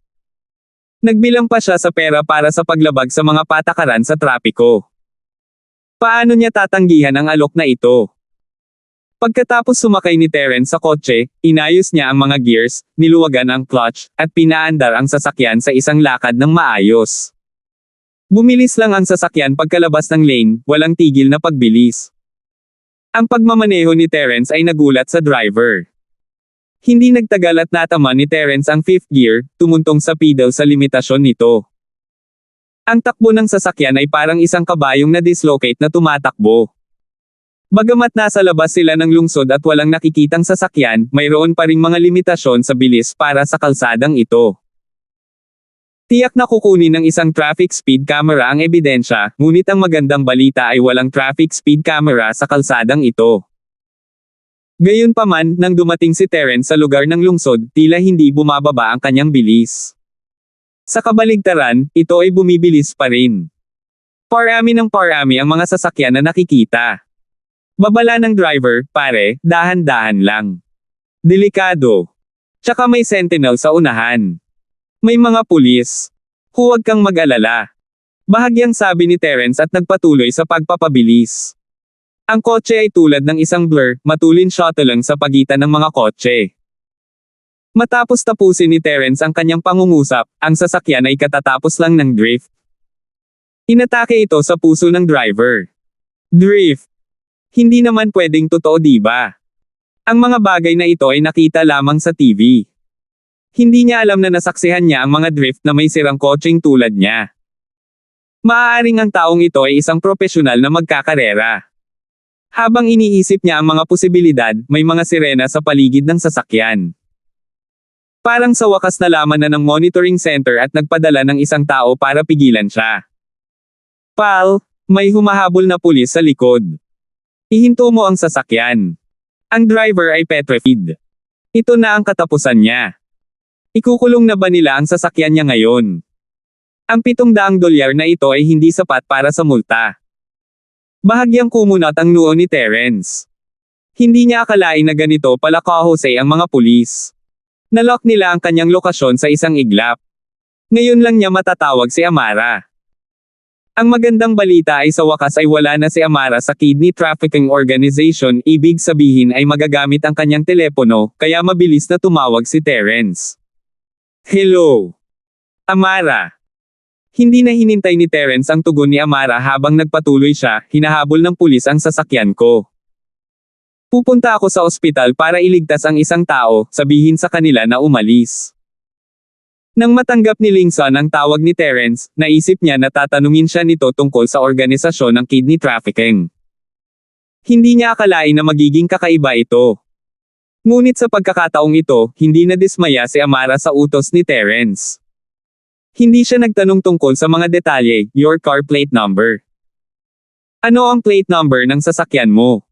Nagbilang pa siya sa pera para sa paglabag sa mga patakaran sa trapiko. Paano niya tatanggihan ang alok na ito? Pagkatapos sumakay ni Terence sa kotse, inayos niya ang mga gears, niluwagan ang clutch, at pinaandar ang sasakyan sa isang lakad ng maayos. Bumilis lang ang sasakyan pagkalabas ng lane, walang tigil na pagbilis. Ang pagmamaneho ni Terence ay nagulat sa driver. Hindi nagtagal at natama ni Terence ang fifth gear, tumuntong sa pedal sa limitasyon nito. Ang takbo ng sasakyan ay parang isang kabayong na dislocate na tumatakbo. Bagamat nasa labas sila ng lungsod at walang nakikitang sasakyan, mayroon pa ring mga limitasyon sa bilis para sa kalsadang ito. Tiyak na kukunin ng isang traffic speed camera ang ebidensya, ngunit ang magandang balita ay walang traffic speed camera sa kalsadang ito. Gayunpaman, nang dumating si Terence sa lugar ng lungsod, tila hindi bumababa ang kanyang bilis. Sa kabaligtaran, ito ay bumibilis pa rin. Parami ng parami ang mga sasakyan na nakikita. Babala ng driver, "Pare, dahan-dahan lang. Delikado. Tsaka may sentinel sa unahan. May mga pulis. Huwag kang mag-alala." Bahagyang sabi ni Terence at nagpatuloy sa pagpapabilis. Ang kotse ay tulad ng isang blur, matulin shuttle lang sa pagitan ng mga kotse. Matapos tapusin ni Terence ang kanyang pangungusap, ang sasakyan ay katatapos lang ng drift. Inatake ito sa puso ng driver. Drift. Hindi naman pwedeng totoo, diba? Ang mga bagay na ito ay nakita lamang sa TV. Hindi niya alam na nasaksihan niya ang mga drift na may sirang kotseng tulad niya. Maaaring ang taong ito ay isang propesyonal na magkakarera. Habang iniisip niya ang mga posibilidad, may mga sirena sa paligid ng sasakyan. Parang sa wakas nalaman na ng monitoring center at nagpadala ng isang tao para pigilan siya. "Pal, may humahabol na pulis sa likod. Ihinto mo ang sasakyan." Ang driver ay petrified. Ito na ang katapusan niya. Ikukulong na ba nila ang sasakyan niya ngayon? Ang $700 na ito ay hindi sapat para sa multa. Bahagyang kumunat ang noo ni Terence. Hindi niya akalain na ganito pala kahusay ang mga pulis. Nalock nila ang kanyang lokasyon sa isang iglap. Ngayon lang niya matatawag si Amara. Ang magandang balita ay sa wakas ay wala na si Amara sa Kidney Trafficking Organization, ibig sabihin ay magagamit ang kanyang telepono, kaya mabilis na tumawag si Terence. "Hello, Amara." Hindi na hinintay ni Terence ang tugon ni Amara habang nagpatuloy siya, "Hinahabol ng pulis ang sasakyan ko. Pupunta ako sa ospital para iligtas ang isang tao, sabihin sa kanila na umalis." Nang matanggap ni Lingson ang tawag ni Terence, naisip niya na tatanungin siya nito tungkol sa organisasyon ng kidney trafficking. Hindi niya akalain na magiging kakaiba ito. Ngunit sa pagkakataong ito, hindi na dismaya si Amara sa utos ni Terence. Hindi siya nagtanong tungkol sa mga detalye, "Your car plate number. Ano ang plate number ng sasakyan mo?"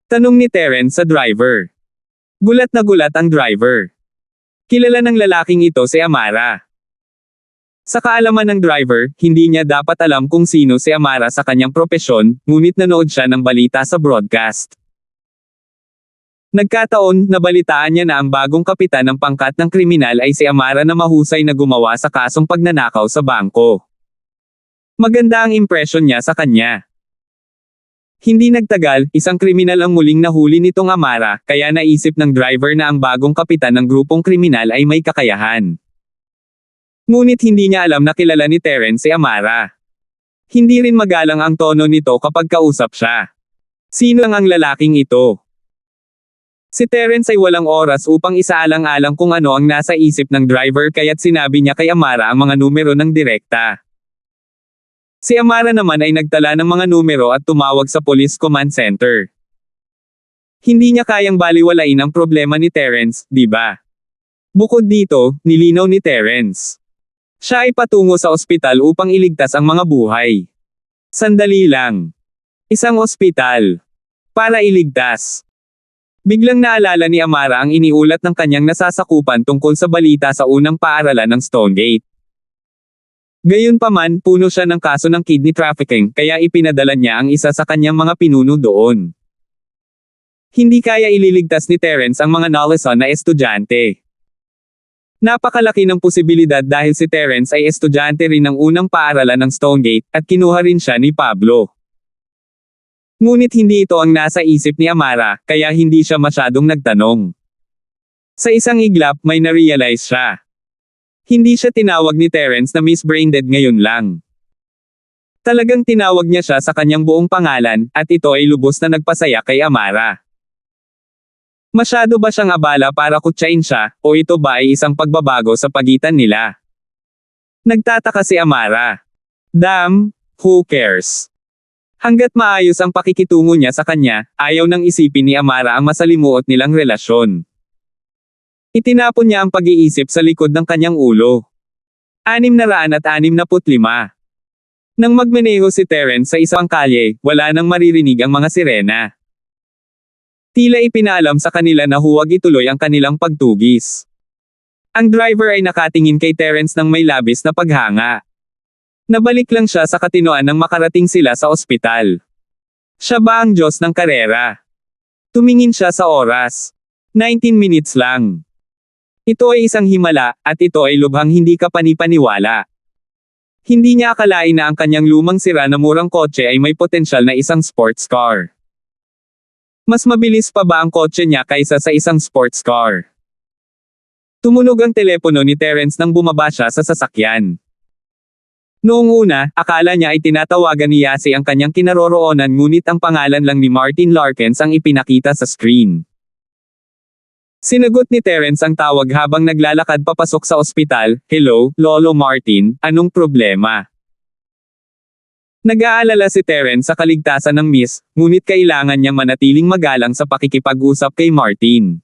Tanong ni Terence sa driver. Gulat na gulat ang driver. Kilala ng lalaking ito si Amara. Sa kaalaman ng driver, hindi niya dapat alam kung sino si Amara sa kanyang propesyon, ngunit nanood siya ng balita sa broadcast. Nagkataon, nabalitaan niya na ang bagong kapitan ng pangkat ng kriminal ay si Amara na mahusay na gumawa sa kasong pagnanakaw sa bangko. Maganda ang impresyon niya sa kanya. Hindi nagtagal, isang kriminal ang muling nahuli nitong Amara, kaya naisip ng driver na ang bagong kapitan ng grupong kriminal ay may kakayahan. Ngunit hindi niya alam na kilala ni Terence si Amara. Hindi rin magalang ang tono nito kapag kausap siya. Sino ang lalaking ito? Si Terence ay walang oras upang isaalang-alang kung ano ang nasa isip ng driver kaya't sinabi niya kay Amara ang mga numero ng direkta. Si Amara naman ay nagtala ng mga numero at tumawag sa Police Command Center. Hindi niya kayang baliwalain ang problema ni Terence, di ba? Bukod dito, nilinaw ni Terence. Siya ay patungo sa ospital upang iligtas ang mga buhay. Sandali lang. Isang ospital. Para iligtas. Biglang naalala ni Amara ang iniulat ng kanyang nasasakupan tungkol sa balita sa unang paaralan ng Stonegate. Gayunpaman, puno siya ng kaso ng kidney trafficking, kaya ipinadala niya ang isa sa kanyang mga pinuno doon. Hindi kaya ililigtas ni Terence ang mga nalason na estudyante. Napakalaki ng posibilidad dahil si Terence ay estudyante rin ng unang paaralan ng Stonegate, at kinuha rin siya ni Pablo. Ngunit hindi ito ang nasa isip ni Amara, kaya hindi siya masyadong nagtanong. Sa isang iglap, may na-realize siya. Hindi siya tinawag ni Terence na Miss Braindead ngayon lang. Talagang tinawag niya siya sa kanyang buong pangalan, at ito ay lubos na nagpasaya kay Amara. Masyado ba siyang abala para kutsain siya, o ito ba ay isang pagbabago sa pagitan nila? Nagtataka si Amara. Damn, who cares? Hanggat maayos ang pakikitungo niya sa kanya, ayaw nang isipin ni Amara ang masalimuot nilang relasyon. Itinapon niya ang pag-iisip sa likod ng kanyang ulo. 665. Nang magmaneho si Terence sa isang kalye, wala nang maririnig ang mga sirena. Tila ipinaalam sa kanila na huwag ituloy ang kanilang pagtugis. Ang driver ay nakatingin kay Terence ng may labis na paghanga. Nabalik lang siya sa katinoan nang makarating sila sa ospital. Siya ba ang Diyos ng karera? Tumingin siya sa oras. 19 minutes lang. Ito ay isang himala, at ito ay lubhang hindi kapanipaniwala. Hindi niya akalain na ang kanyang lumang sira na murang kotse ay may potensyal na isang sports car. Mas mabilis pa ba ang kotse niya kaysa sa isang sports car? Tumunog ang telepono ni Terence nang bumaba siya sa sasakyan. Noong una, akala niya ay tinatawagan ni Yasi ang kanyang kinaroroonan ngunit ang pangalan lang ni Martin Larkins ang ipinakita sa screen. Sinagot ni Terence ang tawag habang naglalakad papasok sa ospital. Hello, Lolo Martin, anong problema? Nag-aalala si Terence sa kaligtasan ng Miss, ngunit kailangan niyang manatiling magalang sa pakikipag-usap kay Martin.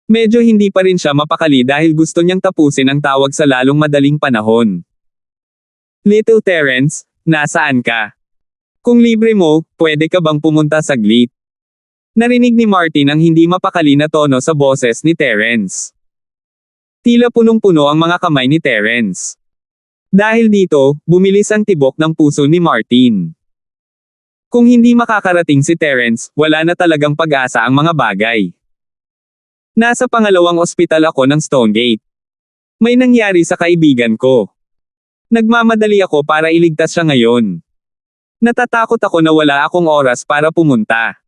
Medyo hindi pa rin siya mapakali dahil gusto niyang tapusin ang tawag sa lalong madaling panahon. Little Terence, nasaan ka? Kung libre mo, pwede ka bang pumunta saglit? Narinig ni Martin ang hindi mapakali na tono sa boses ni Terence. Tila punong-puno ang mga kamay ni Terence. Dahil dito, bumilis ang tibok ng puso ni Martin. Kung hindi makakarating si Terence, wala na talagang pag-asa ang mga bagay. Nasa pangalawang ospital ako ng Stonegate. May nangyari sa kaibigan ko. Nagmamadali ako para iligtas siya ngayon. Natatakot ako na wala akong oras para pumunta.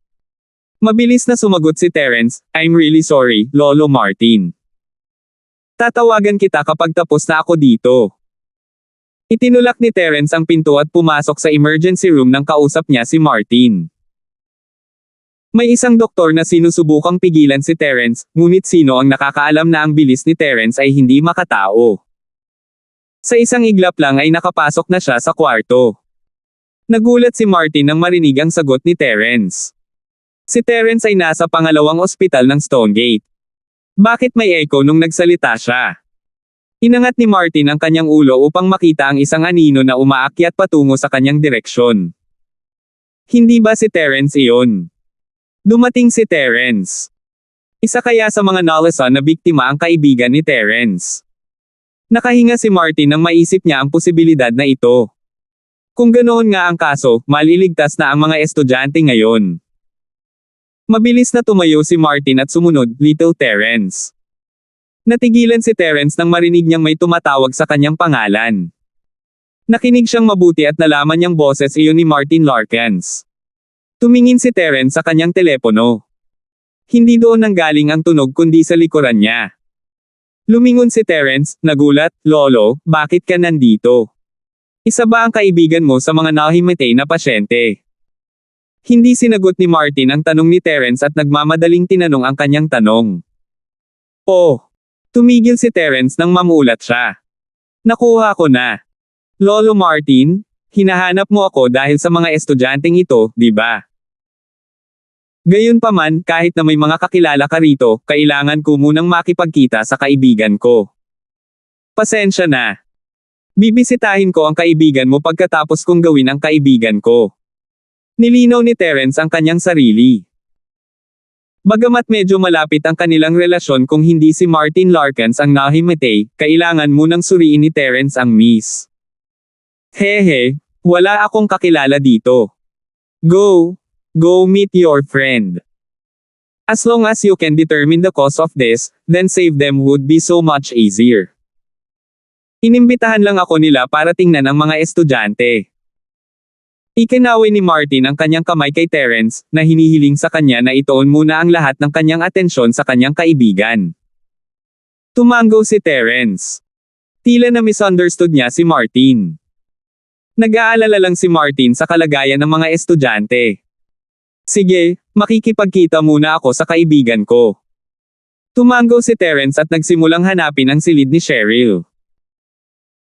Mabilis na sumagot si Terence, I'm really sorry, Lolo Martin. Tatawagan kita kapag tapos na ako dito. Itinulak ni Terence ang pinto at pumasok sa emergency room nang kausap niya si Martin. May isang doktor na sinusubukang pigilan si Terence, ngunit sino ang nakakaalam na ang bilis ni Terence ay hindi makatao. Sa isang iglap lang ay nakapasok na siya sa kwarto. Nagulat si Martin nang marinig ang sagot ni Terence. Si Terence ay nasa pangalawang ospital ng Stonegate. Bakit may echo nung nagsalita siya? Inangat ni Martin ang kanyang ulo upang makita ang isang anino na umaakyat patungo sa kanyang direksyon. Hindi ba si Terence iyon? Dumating si Terence. Isa kaya sa mga nalason na biktima ang kaibigan ni Terence. Nakahinga si Martin nang maisip niya ang posibilidad na ito. Kung ganoon nga ang kaso, maliligtas na ang mga estudyante ngayon. Mabilis na tumayo si Martin at sumunod, Little Terence. Natigilan si Terence nang marinig niyang may tumatawag sa kanyang pangalan. Nakinig siyang mabuti at nalaman niyang boses iyon ni Martin Larkins. Tumingin si Terence sa kanyang telepono. Hindi doon nanggaling ang tunog kundi sa likuran niya. Lumingon si Terence, nagulat, "Lolo, bakit ka nandito? Isa ba ang kaibigan mo sa mga nahimatay na pasyente?" Hindi sinagot ni Martin ang tanong ni Terence at nagmamadaling tinanong ang kanyang tanong. "Oh." Tumigil si Terence nang mamulat siya. "Nakuha ko na. Lolo Martin, hinahanap mo ako dahil sa mga estudyanteng ito, di ba? Gayunpaman, kahit na may mga kakilala ka rito, kailangan ko munang makipagkita sa kaibigan ko. Pasensya na. Bibisitahin ko ang kaibigan mo pagkatapos kong gawin ang kaibigan ko." Nilinaw ni Terence ang kanyang sarili. Bagamat medyo malapit ang kanilang relasyon kung hindi si Martin Larkins ang nahimatay, kailangan munang suriin ni Terence ang miss. "Hehe, wala akong kakilala dito. Go meet your friend. As long as you can determine the cause of this, then save them would be so much easier." Inimbitahan lang ako nila para tingnan ang mga estudyante. Ikinaway ni Martin ang kanyang kamay kay Terence, na hinihiling sa kanya na ituon muna ang lahat ng kanyang atensyon sa kanyang kaibigan. Tumango si Terence. Tila na misunderstood niya si Martin. Nag-aalala lang si Martin sa kalagayan ng mga estudyante. "Sige, makikipagkita muna ako sa kaibigan ko." Tumango si Terence at nagsimulang hanapin ang silid ni Cheryl.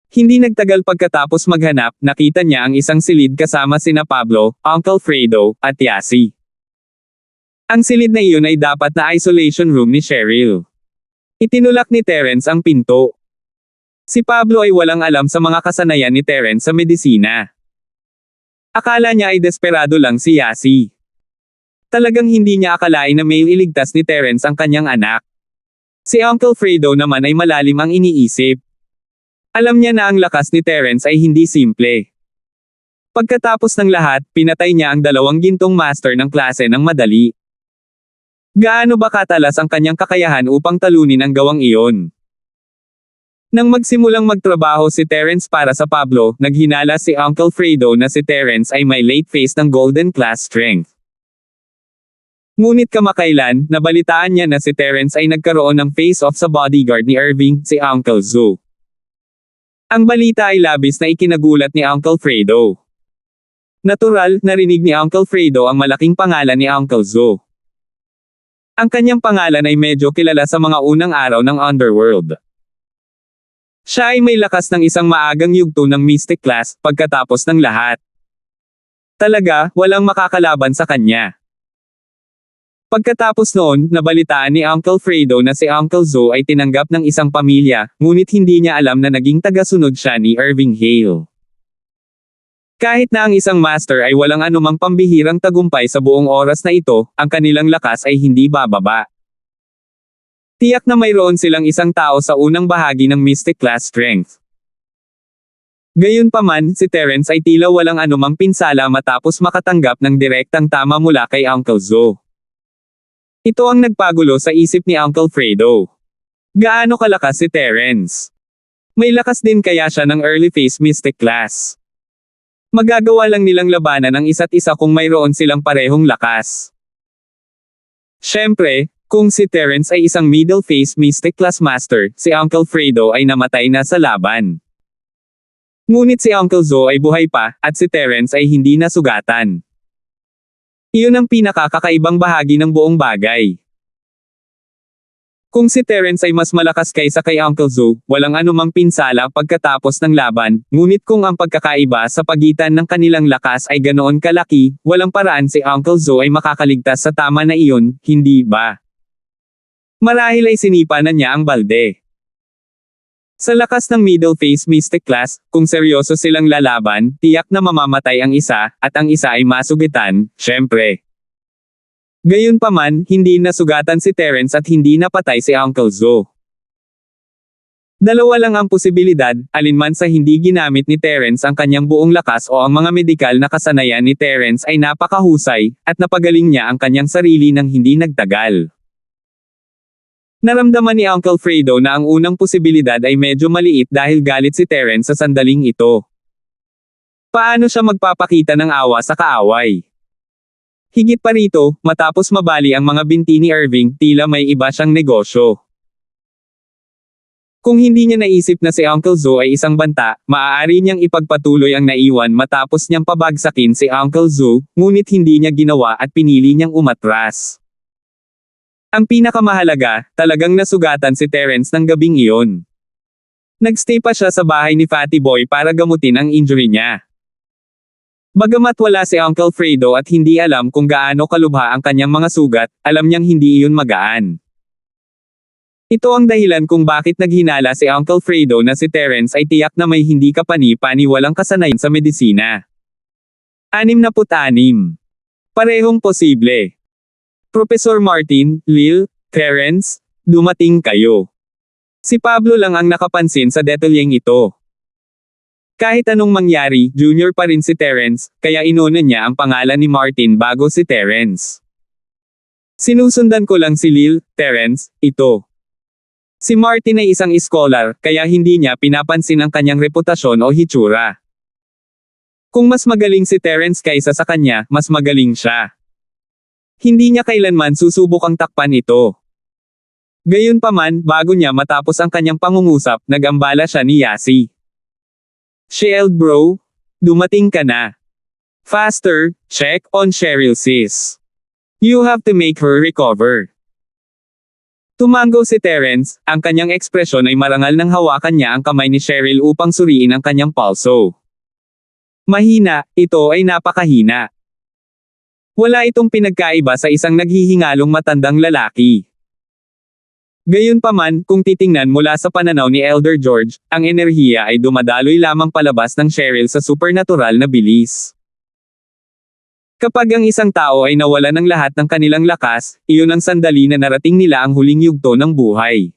Hindi nagtagal pagkatapos maghanap, nakita niya ang isang silid kasama sina Pablo, Uncle Fredo, at Yasi. Ang silid na iyon ay dapat na isolation room ni Cheryl. Itinulak ni Terence ang pinto. Si Pablo ay walang alam sa mga kasanayan ni Terence sa medisina. Akala niya ay desperado lang si Yasi. Talagang hindi niya akalain na may iligtas ni Terence ang kanyang anak. Si Uncle Fredo naman ay malalim ang iniisip. Alam niya na ang lakas ni Terence ay hindi simple. Pagkatapos ng lahat, pinatay niya ang 2 gintong master ng klase ng madali. Gaano ba katalas ang kanyang kakayahan upang talunin ang gawang iyon? Nang magsimulang magtrabaho si Terence para sa Pablo, naghinala si Uncle Fredo na si Terence ay may late phase ng golden class strength. Ngunit kamakailan, nabalitaan niya na si Terence ay nagkaroon ng face-off sa bodyguard ni Irving, si Uncle Zoo. Ang balita ay labis na ikinagulat ni Uncle Fredo. Natural, narinig ni Uncle Fredo ang malaking pangalan ni Uncle Zoo. Ang kanyang pangalan ay medyo kilala sa mga unang araw ng Underworld. Siya ay may lakas ng isang maagang yugto ng Mystic Class, pagkatapos ng lahat. Talaga, walang makakalaban sa kanya. Pagkatapos noon, nabalitaan ni Uncle Fredo na si Uncle Zoo ay tinanggap ng isang pamilya, ngunit hindi niya alam na naging tagasunod siya ni Irving Hale. Kahit na ang isang master ay walang anumang pambihirang tagumpay sa buong oras na ito, ang kanilang lakas ay hindi bababa. Tiyak na mayroon silang isang tao sa unang bahagi ng Mystic Class Strength. Gayunpaman, si Terence ay tila walang anumang pinsala matapos makatanggap ng direktang tama mula kay Uncle Zoo. Ito ang nagpagulo sa isip ni Uncle Fredo. Gaano kalakas si Terence? May lakas din kaya siya ng early phase Mystic Class? Magagawa lang nilang labanan ang isa't isa kung mayroon silang parehong lakas. Siyempre, kung si Terence ay isang middle phase Mystic Class Master, si Uncle Fredo ay namatay na sa laban. Ngunit si Uncle Zoo ay buhay pa, at si Terence ay hindi nasugatan. Iyon ang pinakakakaibang bahagi ng buong bagay. Kung si Terence ay mas malakas kaysa kay Uncle Zoo, walang anumang pinsala pagkatapos ng laban, ngunit kung ang pagkakaiba sa pagitan ng kanilang lakas ay ganoon kalaki, walang paraan si Uncle Zoo ay makakaligtas sa tama na iyon, hindi ba? Marahil ay sinipa na niya ang balde. Sa lakas ng middle phase Mystic Class, kung seryoso silang lalaban, tiyak na mamamatay ang isa, at ang isa ay masugitan, syempre. Gayunpaman, hindi nasugatan si Terence at hindi napatay si Uncle Zoo. Dalawa lang ang posibilidad, alinman sa hindi ginamit ni Terence ang kanyang buong lakas o ang mga medikal na kasanayan ni Terence ay napakahusay, at napagaling niya ang kanyang sarili nang hindi nagtagal. Naramdaman ni Uncle Fredo na ang unang posibilidad ay medyo maliit dahil galit si Terence sa sandaling ito. Paano siya magpapakita ng awa sa kaaway? Higit pa rito, matapos mabali ang mga binti ni Irving, tila may iba siyang negosyo. Kung hindi niya naisip na si Uncle Zo ay isang banta, maaari niyang ipagpatuloy ang naiwan matapos niyang pabagsakin si Uncle Zo, ngunit hindi niya ginawa at pinili niyang umatras. Ang pinakamahalaga, talagang nasugatan si Terence ng gabing iyon. Nagstay pa siya sa bahay ni Fatty Boy para gamutin ang injury niya. Bagamat wala si Uncle Fredo at hindi alam kung gaano kalubha ang kanyang mga sugat, alam niyang hindi iyon magaan. Ito ang dahilan kung bakit naghinala si Uncle Fredo na si Terence ay tiyak na may hindi kapani-pani walang kasanayan sa medisina. 66. Parehong posible. Professor Martin, Lil, Terence, dumating kayo. Si Pablo lang ang nakapansin sa detalyeng ito. Kahit anong mangyari, junior pa rin si Terence, kaya inuna niya ang pangalan ni Martin bago si Terence. Sinusundan ko lang si Lil, Terence, ito. Si Martin ay isang scholar, kaya hindi niya pinapansin ang kanyang reputasyon o hitsura. Kung mas magaling si Terence kaysa sa kanya, mas magaling siya. Hindi niya kailanman susubukang takpan ito. Gayunpaman, bago niya matapos ang kanyang pangungusap, nag-ambala siya ni Yasi. Shield bro, dumating ka na. Faster, check on Cheryl sis. You have to make her recover. Tumango si Terence, ang kanyang ekspresyon ay marangal nang hawakan niya ang kamay ni Cheryl upang suriin ang kanyang pulso. Mahina, ito ay napakahina. Wala itong pinagkaiba sa isang naghihingalong matandang lalaki. Gayunpaman, kung titingnan mula sa pananaw ni Elder George, ang enerhiya ay dumadaloy lamang palabas ng Cheryl sa supernatural na bilis. Kapag ang isang tao ay nawala ng lahat ng kanilang lakas, iyon ang sandali na narating nila ang huling yugto ng buhay.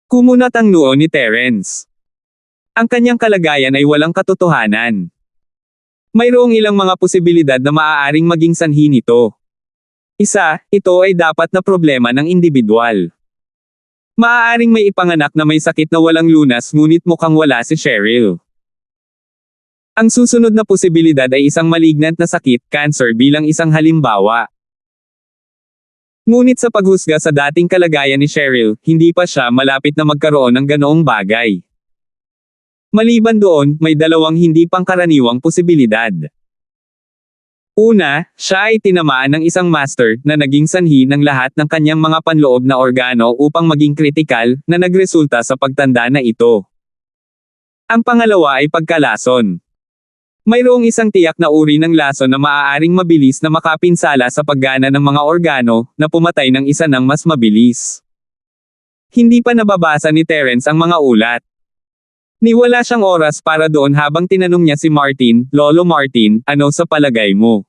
Kumunat ang noo ni Terence. Ang kanyang kalagayan ay walang katotohanan. Mayroong ilang mga posibilidad na maaaring maging sanhi nito. Isa, ito ay dapat na problema ng individual. Maaaring may ipanganak na may sakit na walang lunas ngunit mukhang wala si Cheryl. Ang susunod na posibilidad ay isang malignant na sakit, cancer bilang isang halimbawa. Ngunit sa paghusga sa dating kalagayan ni Cheryl, hindi pa siya malapit na magkaroon ng ganoong bagay. Maliban doon, may dalawang hindi pangkaraniwang posibilidad. Una, siya ay tinamaan ng isang master na naging sanhi ng lahat ng kanyang mga panloob na organo upang maging kritikal, na nagresulta sa pagtanda na ito. Ang pangalawa ay pagkalason. Mayroong isang tiyak na uri ng lason na maaaring mabilis na makapinsala sa paggana ng mga organo, na pumatay ng isa ng mas mabilis. Hindi pa nababasa ni Terence ang mga ulat. Niwala siyang oras para doon habang tinanong niya si Martin, Lolo Martin, ano sa palagay mo?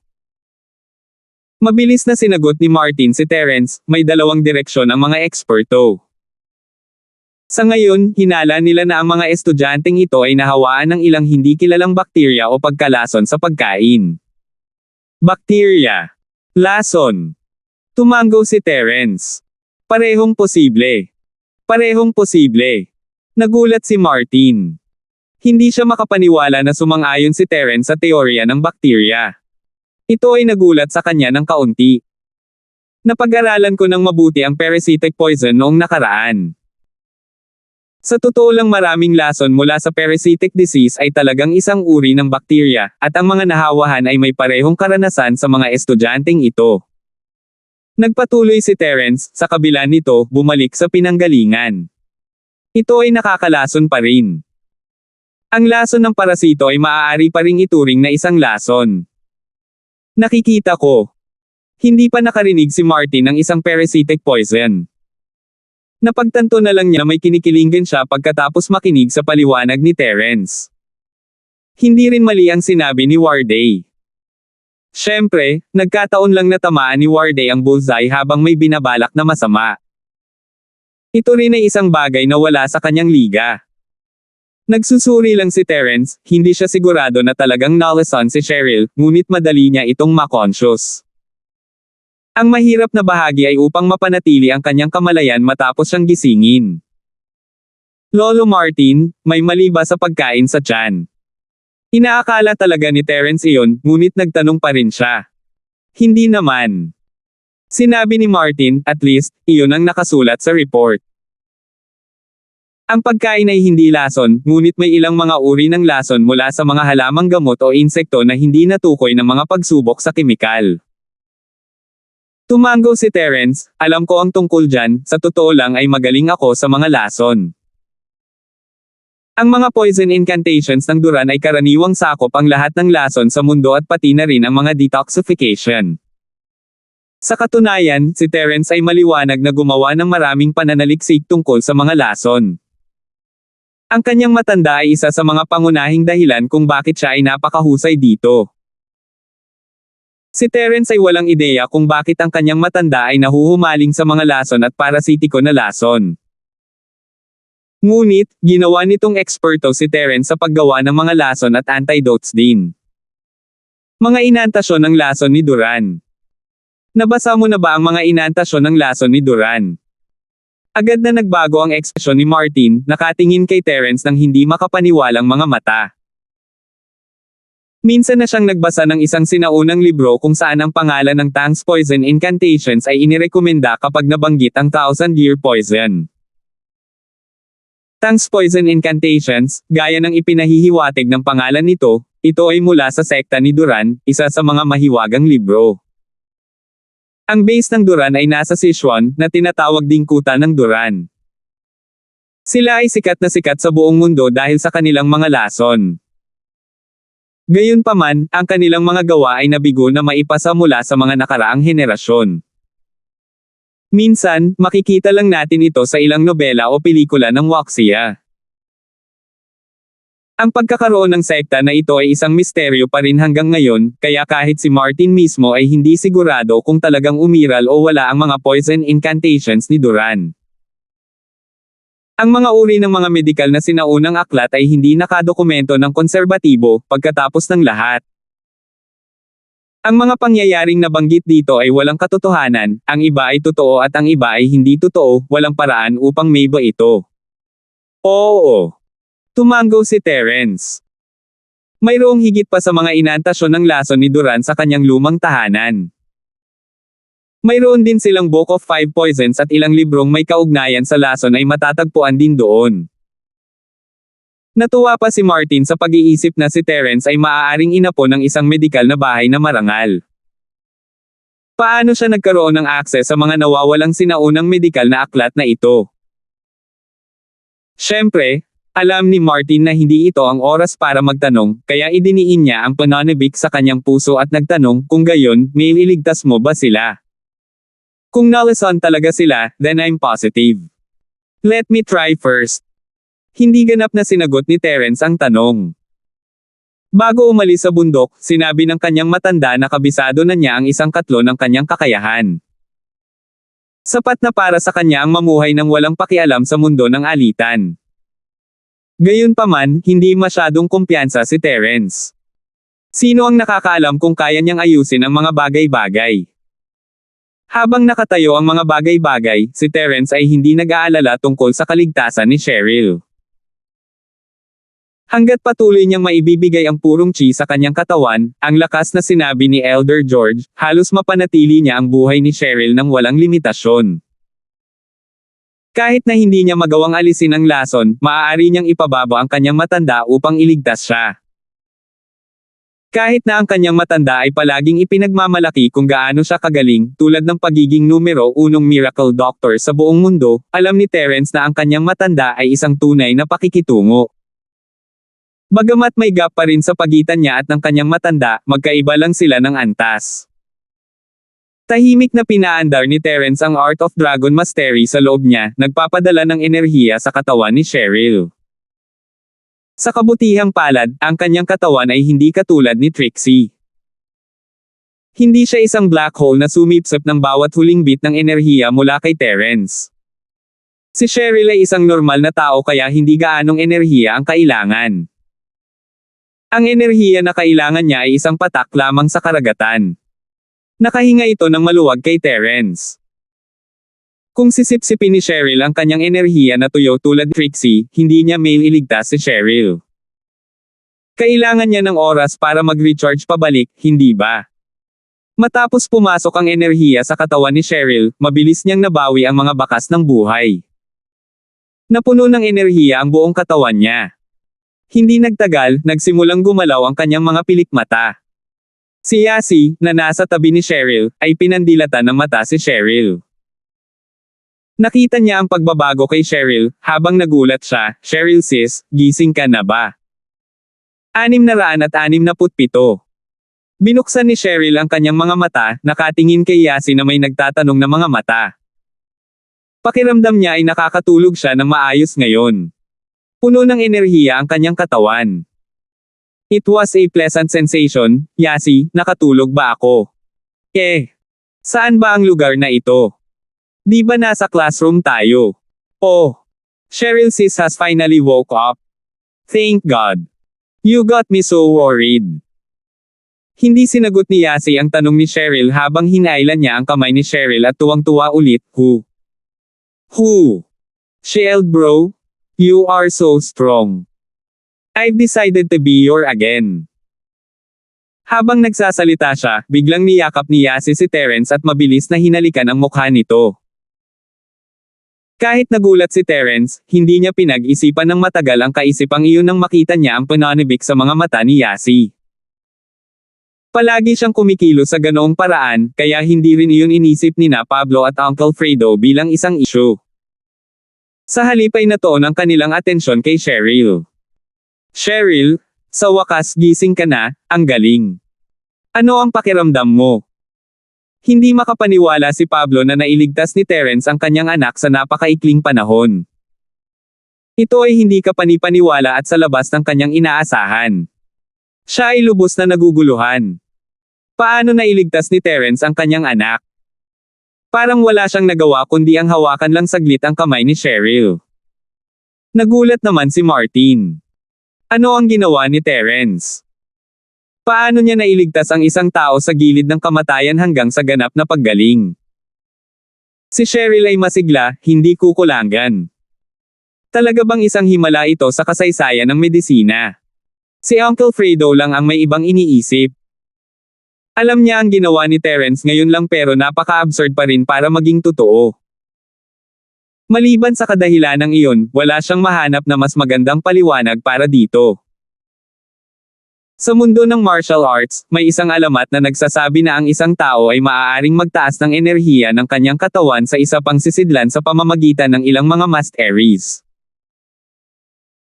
Mabilis na sinagot ni Martin si Terence, may dalawang direksyon ang mga eksperto. Sa ngayon, hinala nila na ang mga estudyanteng ito ay nahawaan ng ilang hindi kilalang bakterya o pagkalason sa pagkain. Bakterya. Lason. Tumango si Terence. Parehong posible. Parehong posible. Nagulat si Martin. Hindi siya makapaniwala na sumang-ayon si Terence sa teorya ng bakterya. Ito ay nagulat sa kanya ng kaunti. Napag-aralan ko ng mabuti ang parasitic poison noong nakaraan. Sa totoo lang maraming lason mula sa parasitic disease ay talagang isang uri ng bakterya, at ang mga nahawahan ay may parehong karanasan sa mga estudyanteng ito. Nagpatuloy si Terence, sa kabila nito, bumalik sa pinanggalingan. Ito ay nakakalason pa rin. Ang lason ng parasito ay maaari pa ring ituring na isang lason. Nakikita ko. Hindi pa nakarinig si Martin ng isang parasitic poison. Napagtanto na lang niya na may kinikilingan siya pagkatapos makinig sa paliwanag ni Terence. Hindi rin mali ang sinabi ni Warday. Siyempre, nagkataon lang na tamaan ni Warday ang bullseye habang may binabalak na masama. Ito rin ay isang bagay na wala sa kanyang liga. Nagsusuri lang si Terence, hindi siya sigurado na talagang nalason si Cheryl, ngunit madali niya itong ma-conscious. Ang mahirap na bahagi ay upang mapanatili ang kanyang kamalayan matapos siyang gisingin. Lolo Martin, may mali ba sa pagkain sa tiyan? Inaakala talaga ni Terence iyon, ngunit nagtanong pa rin siya. Hindi naman. Sinabi ni Martin, at least, iyon ang nakasulat sa report. Ang pagkain ay hindi lason, ngunit may ilang mga uri ng lason mula sa mga halamang gamot o insekto na hindi natukoy ng mga pagsubok sa kemikal. Tumango si Terence, alam ko ang tungkol dyan, sa totoo lang ay magaling ako sa mga lason. Ang mga poison incantations ng Duran ay karaniwang sakop ang lahat ng lason sa mundo at pati na rin ang mga detoxification. Sa katunayan, si Terence ay maliwanag na gumawa ng maraming pananaliksik tungkol sa mga lason. Ang kanyang matanda ay isa sa mga pangunahing dahilan kung bakit siya ay napakahusay dito. Si Terence ay walang ideya kung bakit ang kanyang matanda ay nahuhumaling sa mga lason at parasitiko na lason. Ngunit, ginawa nitong eksperto si Terence sa paggawa ng mga lason at antidotes din. Mga inantasyon ng lason ni Duran. Nabasa mo na ba ang mga inantasyon ng lason ni Duran? Agad na nagbago ang ekspresyon ni Martin, nakatingin kay Terence ng hindi makapaniwalang mga mata. Minsan na siyang nagbasa ng isang sinaunang libro kung saan ang pangalan ng Tang's Poison Incantations ay inirekomenda kapag nabanggit ang Thousand-Year Poison. Tang's Poison Incantations, gaya ng ipinahihiwatig ng pangalan nito, ito ay mula sa sekta ni Duran, isa sa mga mahiwagang libro. Ang base ng Duran ay nasa Sichuan, na tinatawag ding kuta ng Duran. Sila ay sikat na sikat sa buong mundo dahil sa kanilang mga lason. Gayunpaman, ang kanilang mga gawa ay nabigo na maipasa mula sa mga nakaraang henerasyon. Minsan, makikita lang natin ito sa ilang nobela o pelikula ng wuxia. Ang pagkakaroon ng sekta na ito ay isang misteryo pa rin hanggang ngayon, kaya kahit si Martin mismo ay hindi sigurado kung talagang umiral o wala ang mga poison incantations ni Duran. Ang mga uri ng mga medikal na sinaunang aklat ay hindi nakadokumento ng konserbatibo, pagkatapos ng lahat. Ang mga pangyayaring nabanggit dito ay walang katotohanan, ang iba ay totoo at ang iba ay hindi totoo, walang paraan upang maiba ito. Oo. Tumango si Terence. Mayroong higit pa sa mga inantasyon ng lason ni Duran sa kanyang lumang tahanan. Mayroon din silang Book of Five Poisons at ilang librong may kaugnayan sa lason ay matatagpuan din doon. Natuwa pa si Martin sa pag-iisip na si Terence ay maaaring inapo ng isang medikal na bahay na marangal. Paano siya nagkaroon ng akses sa mga nawawalang sinaunang medikal na aklat na ito? Siyempre, alam ni Martin na hindi ito ang oras para magtanong, kaya idiniin niya ang pananabik sa kanyang puso at nagtanong, kung gayon, may iligtas mo ba sila? Kung nalason talaga sila, then I'm positive. Let me try first. Hindi ganap na sinagot ni Terence ang tanong. Bago umalis sa bundok, sinabi ng kanyang matanda na kabisado na niya ang isang katlo ng kanyang kakayahan. Sapat na para sa kanya ang mamuhay ng walang pakialam sa mundo ng alitan. Gayunpaman, hindi masyadong kumpiyansa si Terence. Sino ang nakakaalam kung kaya niyang ayusin ang mga bagay-bagay? Habang nakatayo ang mga bagay-bagay, si Terence ay hindi nag-aalala tungkol sa kaligtasan ni Cheryl. Hanggat patuloy niyang maibibigay ang purong chi sa kanyang katawan, ang lakas na sinabi ni Elder George, halos mapanatili niya ang buhay ni Cheryl ng walang limitasyon. Kahit na hindi niya magawang alisin ang lason, maaari niyang ipababa ang kanyang matanda upang iligtas siya. Kahit na ang kanyang matanda ay palaging ipinagmamalaki kung gaano siya kagaling, tulad ng pagiging numero unong miracle doctor sa buong mundo, alam ni Terence na ang kanyang matanda ay isang tunay na pakikitungo. Bagamat may gap pa rin sa pagitan niya at ng kanyang matanda, magkaiba lang sila ng antas. Tahimik na pinaandar ni Terence ang Art of Dragon Mastery sa loob niya, nagpapadala ng enerhiya sa katawan ni Cheryl. Sa kabutihang palad, ang kanyang katawan ay hindi katulad ni Trixie. Hindi siya isang black hole na sumipsip ng bawat huling bit ng enerhiya mula kay Terence. Si Cheryl ay isang normal na tao kaya hindi gaanong enerhiya ang kailangan. Ang enerhiya na kailangan niya ay isang patak lamang sa karagatan. Nakahinga ito ng maluwag kay Terence. Kung sisipsipin ni Cheryl ang kanyang enerhiya na tuyo tulad Trixie, hindi niya may iligtas si Cheryl. Kailangan niya ng oras para mag-recharge pabalik, hindi ba? Matapos pumasok ang enerhiya sa katawan ni Cheryl, mabilis niyang nabawi ang mga bakas ng buhay. Napuno ng enerhiya ang buong katawan niya. Hindi nagtagal, nagsimulang gumalaw ang kanyang mga pilikmata. Si Yasi, na nasa tabi ni Cheryl, ay pinandilatan ng mata si Cheryl. Nakita niya ang pagbabago kay Cheryl, habang nagulat siya, "Cheryl sis, gising ka na ba?" 667. Binuksan ni Cheryl ang kanyang mga mata, nakatingin kay Yasi na may nagtatanong na mga mata. Pakiramdam niya ay nakakatulog siya ng maayos ngayon. Puno ng enerhiya ang kanyang katawan. It was a pleasant sensation. Yasi, nakatulog ba ako? Saan ba ang lugar na ito? Di ba nasa classroom tayo? Oh, Cheryl sis has finally woke up. Thank God. You got me so worried. Hindi sinagot ni Yasi ang tanong ni Cheryl habang hinailan niya ang kamay ni Cheryl at tuwang-tuwa ulit. Who? Shield bro? You are so strong. I've decided to be your again. Habang nagsasalita siya, biglang niyakap ni Yasi si Terence at mabilis na hinalikan ang mukha nito. Kahit nagulat si Terence, hindi niya pinag-isipan ng matagal ang kaisipang iyon nang makita niya ang pananibik sa mga mata ni Yasi. Palagi siyang kumikilos sa ganoong paraan, kaya hindi rin iyon inisip nina Pablo at Uncle Fredo bilang isang issue. Sa halip ay natuon ang kanilang atensyon kay Cheryl. Cheryl, sa wakas gising ka na, ang galing. Ano ang pakiramdam mo? Hindi makapaniwala si Pablo na nailigtas ni Terence ang kanyang anak sa napakaikling panahon. Ito ay hindi kapanipaniwala at sa labas ng kanyang inaasahan. Siya ay lubos na naguguluhan. Paano nailigtas ni Terence ang kanyang anak? Parang wala siyang nagawa kundi ang hawakan lang saglit ang kamay ni Cheryl. Nagulat naman si Martin. Ano ang ginawa ni Terence? Paano niya nailigtas ang isang tao sa gilid ng kamatayan hanggang sa ganap na paggaling? Si Cheryl ay masigla, hindi kukulangan. Talaga bang isang himala ito sa kasaysayan ng medisina? Si Uncle Fredo lang ang may ibang iniisip. Alam niya ang ginawa ni Terence ngayon lang pero napaka-absurd pa rin para maging totoo. Maliban sa kadahilanang iyon, wala siyang mahanap na mas magandang paliwanag para dito. Sa mundo ng martial arts, may isang alamat na nagsasabi na ang isang tao ay maaaring magtaas ng enerhiya ng kanyang katawan sa isa pang sisidlan sa pamamagitan ng ilang mga masteries.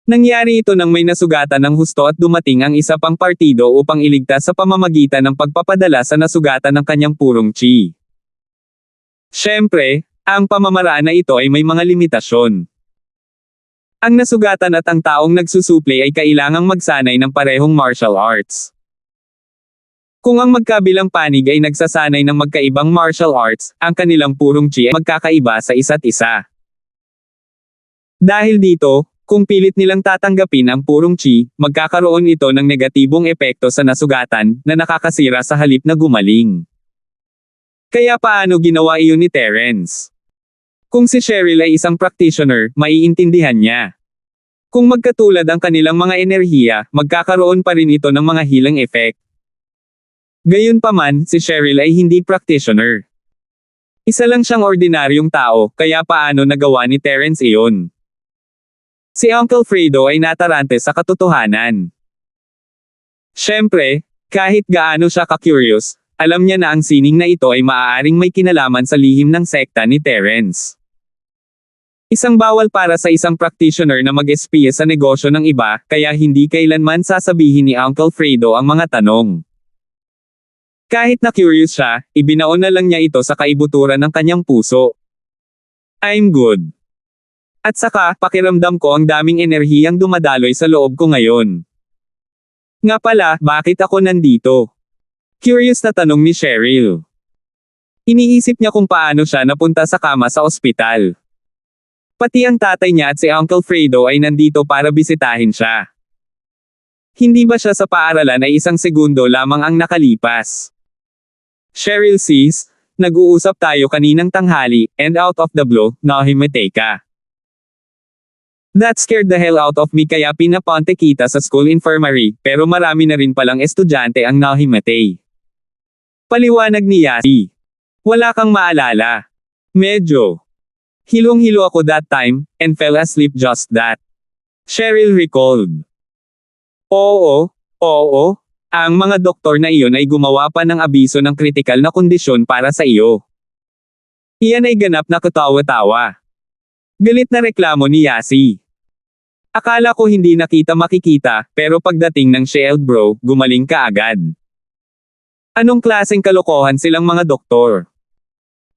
Nangyari ito nang may nasugatan ng husto at dumating ang isa pang partido upang iligtas sa pamamagitan ng pagpapadala sa nasugatan ng kanyang purong chi. Siyempre, ang pamamaraan na ito ay may mga limitasyon. Ang nasugatan at ang taong nagsusuplay ay kailangang magsanay ng parehong martial arts. Kung ang magkabilang panig ay nagsasanay ng magkaibang martial arts, ang kanilang purong chi ay magkakaiba sa isa't isa. Dahil dito, kung pilit nilang tatanggapin ang purong chi, magkakaroon ito ng negatibong epekto sa nasugatan, na nakakasira sa halip na gumaling. Kaya paano ginawa iyon ni Terence? Kung si Cheryl ay isang practitioner, maiintindihan niya. Kung magkatulad ang kanilang mga enerhiya, magkakaroon pa rin ito ng mga healing effect. Gayunpaman, si Cheryl ay hindi practitioner. Isa lang siyang ordinaryong tao, kaya paano nagawa ni Terence iyon? Si Uncle Fredo ay natarante sa katotohanan. Siyempre, kahit gaano siya ka-curious, alam niya na ang sining na ito ay maaaring may kinalaman sa lihim ng sekta ni Terence. Isang bawal para sa isang practitioner na mag-espiya sa negosyo ng iba, kaya hindi kailanman sasabihin ni Uncle Fredo ang mga tanong. Kahit na curious siya, ibinaon na lang niya ito sa kaibuturan ng kanyang puso. I'm good. At saka, pakiramdam ko ang daming enerhiyang dumadaloy sa loob ko ngayon. Nga pala, bakit ako nandito? Curious na tanong ni Cheryl. Iniisip niya kung paano siya napunta sa kama sa ospital. Pati ang tatay niya at si Uncle Fredo ay nandito para bisitahin siya. Hindi ba siya sa paaralan ay isang segundo lamang ang nakalipas? Cheryl sis, nag-uusap tayo kaninang tanghali, and out of the blue, nahimatay ka. That scared the hell out of me kaya pinapunta kita sa school infirmary, pero marami na rin palang estudyante ang nahimatay. Paliwanag ni Yasi. Wala kang maalala. Medyo. Hilong-hilo ako that time, and fell asleep just that. Cheryl recalled. Oo, oo. Ang mga doktor na iyon ay gumawa pa ng abiso ng kritikal na kondisyon para sa iyo. Iyan ay ganap na katawa-tawa. Galit na reklamo ni Yasi. Akala ko hindi nakita makikita, pero pagdating ng Shield bro, gumaling ka agad. Anong klaseng kalokohan silang mga doktor?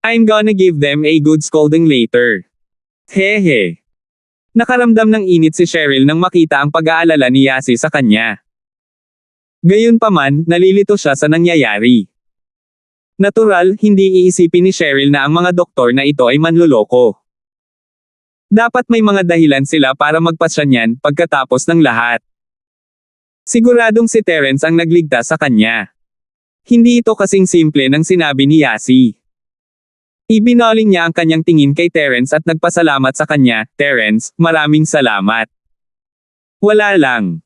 I'm gonna give them a good scolding later. Hehe. Nakaramdam ng init si Cheryl nang makita ang pag-aalala ni Yasi sa kanya. Gayunpaman, nalilito siya sa nangyayari. Natural, hindi iisipin ni Cheryl na ang mga doktor na ito ay manloloko. Dapat may mga dahilan sila para magpasya niyan pagkatapos ng lahat. Siguradong si Terence ang nagligtas sa kanya. Hindi ito kasing simple ng sinabi ni Yasi. Ibinaling niya ang kanyang tingin kay Terence at nagpasalamat sa kanya. Terence, maraming salamat. Wala lang.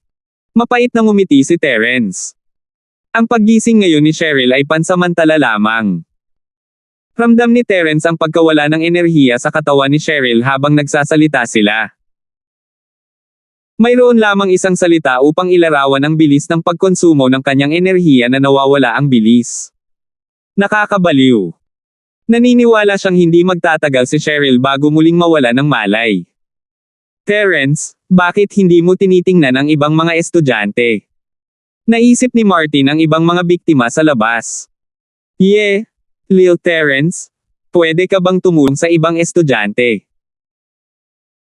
Mapait na ngumiti si Terence. Ang paggising ngayon ni Cheryl ay pansamantala lamang. Ramdam ni Terence ang pagkawala ng enerhiya sa katawan ni Cheryl habang nagsasalita sila. Mayroon lamang isang salita upang ilarawan ang bilis ng pagkonsumo ng kanyang enerhiya na nawawala ang bilis. Nakakabaliw. Naniniwala siyang hindi magtatagal si Cheryl bago muling mawala ng malay. Terence, bakit hindi mo tinitingnan ang ibang mga estudyante? Naisip ni Martin ang ibang mga biktima sa labas. Lil Terence, pwede ka bang tumulong sa ibang estudyante?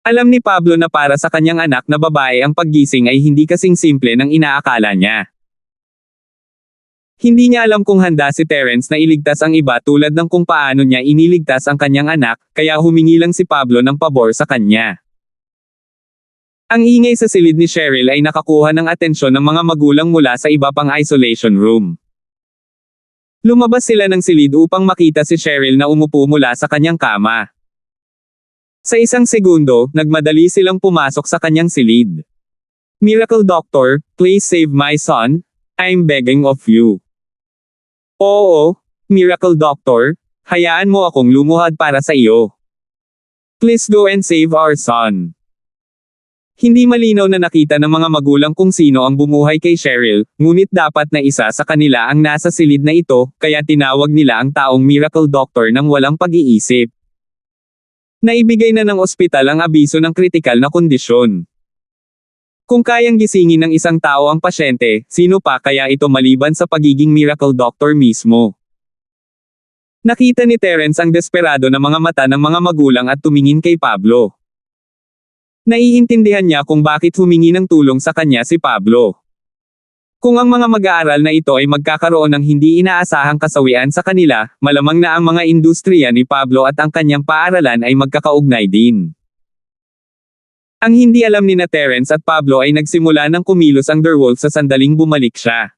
Alam ni Pablo na para sa kanyang anak na babae ang paggising ay hindi kasing simple ng inaakala niya. Hindi niya alam kung handa si Terence na iligtas ang iba tulad ng kung paano niya iniligtas ang kanyang anak, kaya humingi lang si Pablo ng pabor sa kanya. Ang ingay sa silid ni Cheryl ay nakakuha ng atensyon ng mga magulang mula sa iba pang isolation room. Lumabas sila ng silid upang makita si Cheryl na umupo mula sa kanyang kama. Sa isang segundo, nagmadali silang pumasok sa kanyang silid. Miracle Doctor, please save my son. I'm begging of you. Oo, Miracle Doctor, hayaan mo akong lumuhad para sa iyo. Please go and save our son. Hindi malinaw na nakita ng mga magulang kung sino ang bumuhay kay Cheryl, ngunit dapat na isa sa kanila ang nasa silid na ito, kaya tinawag nila ang taong Miracle Doctor nang walang pag-iisip. Naibigay na ng ospital ang abiso ng kritikal na kondisyon. Kung kayang gisingin ng isang tao ang pasyente, sino pa kaya ito maliban sa pagiging Miracle Doctor mismo? Nakita ni Terence ang desperado na mga mata ng mga magulang at tumingin kay Pablo. Naiintindihan niya kung bakit humingi ng tulong sa kanya si Pablo. Kung ang mga mag-aaral na ito ay magkakaroon ng hindi inaasahang kasawian sa kanila, malamang na ang mga industriya ni Pablo at ang kanyang paaralan ay magkakaugnay din. Ang hindi alam ni na Terence at Pablo ay nagsimula ng kumilos ang Derwolf sa sandaling bumalik siya.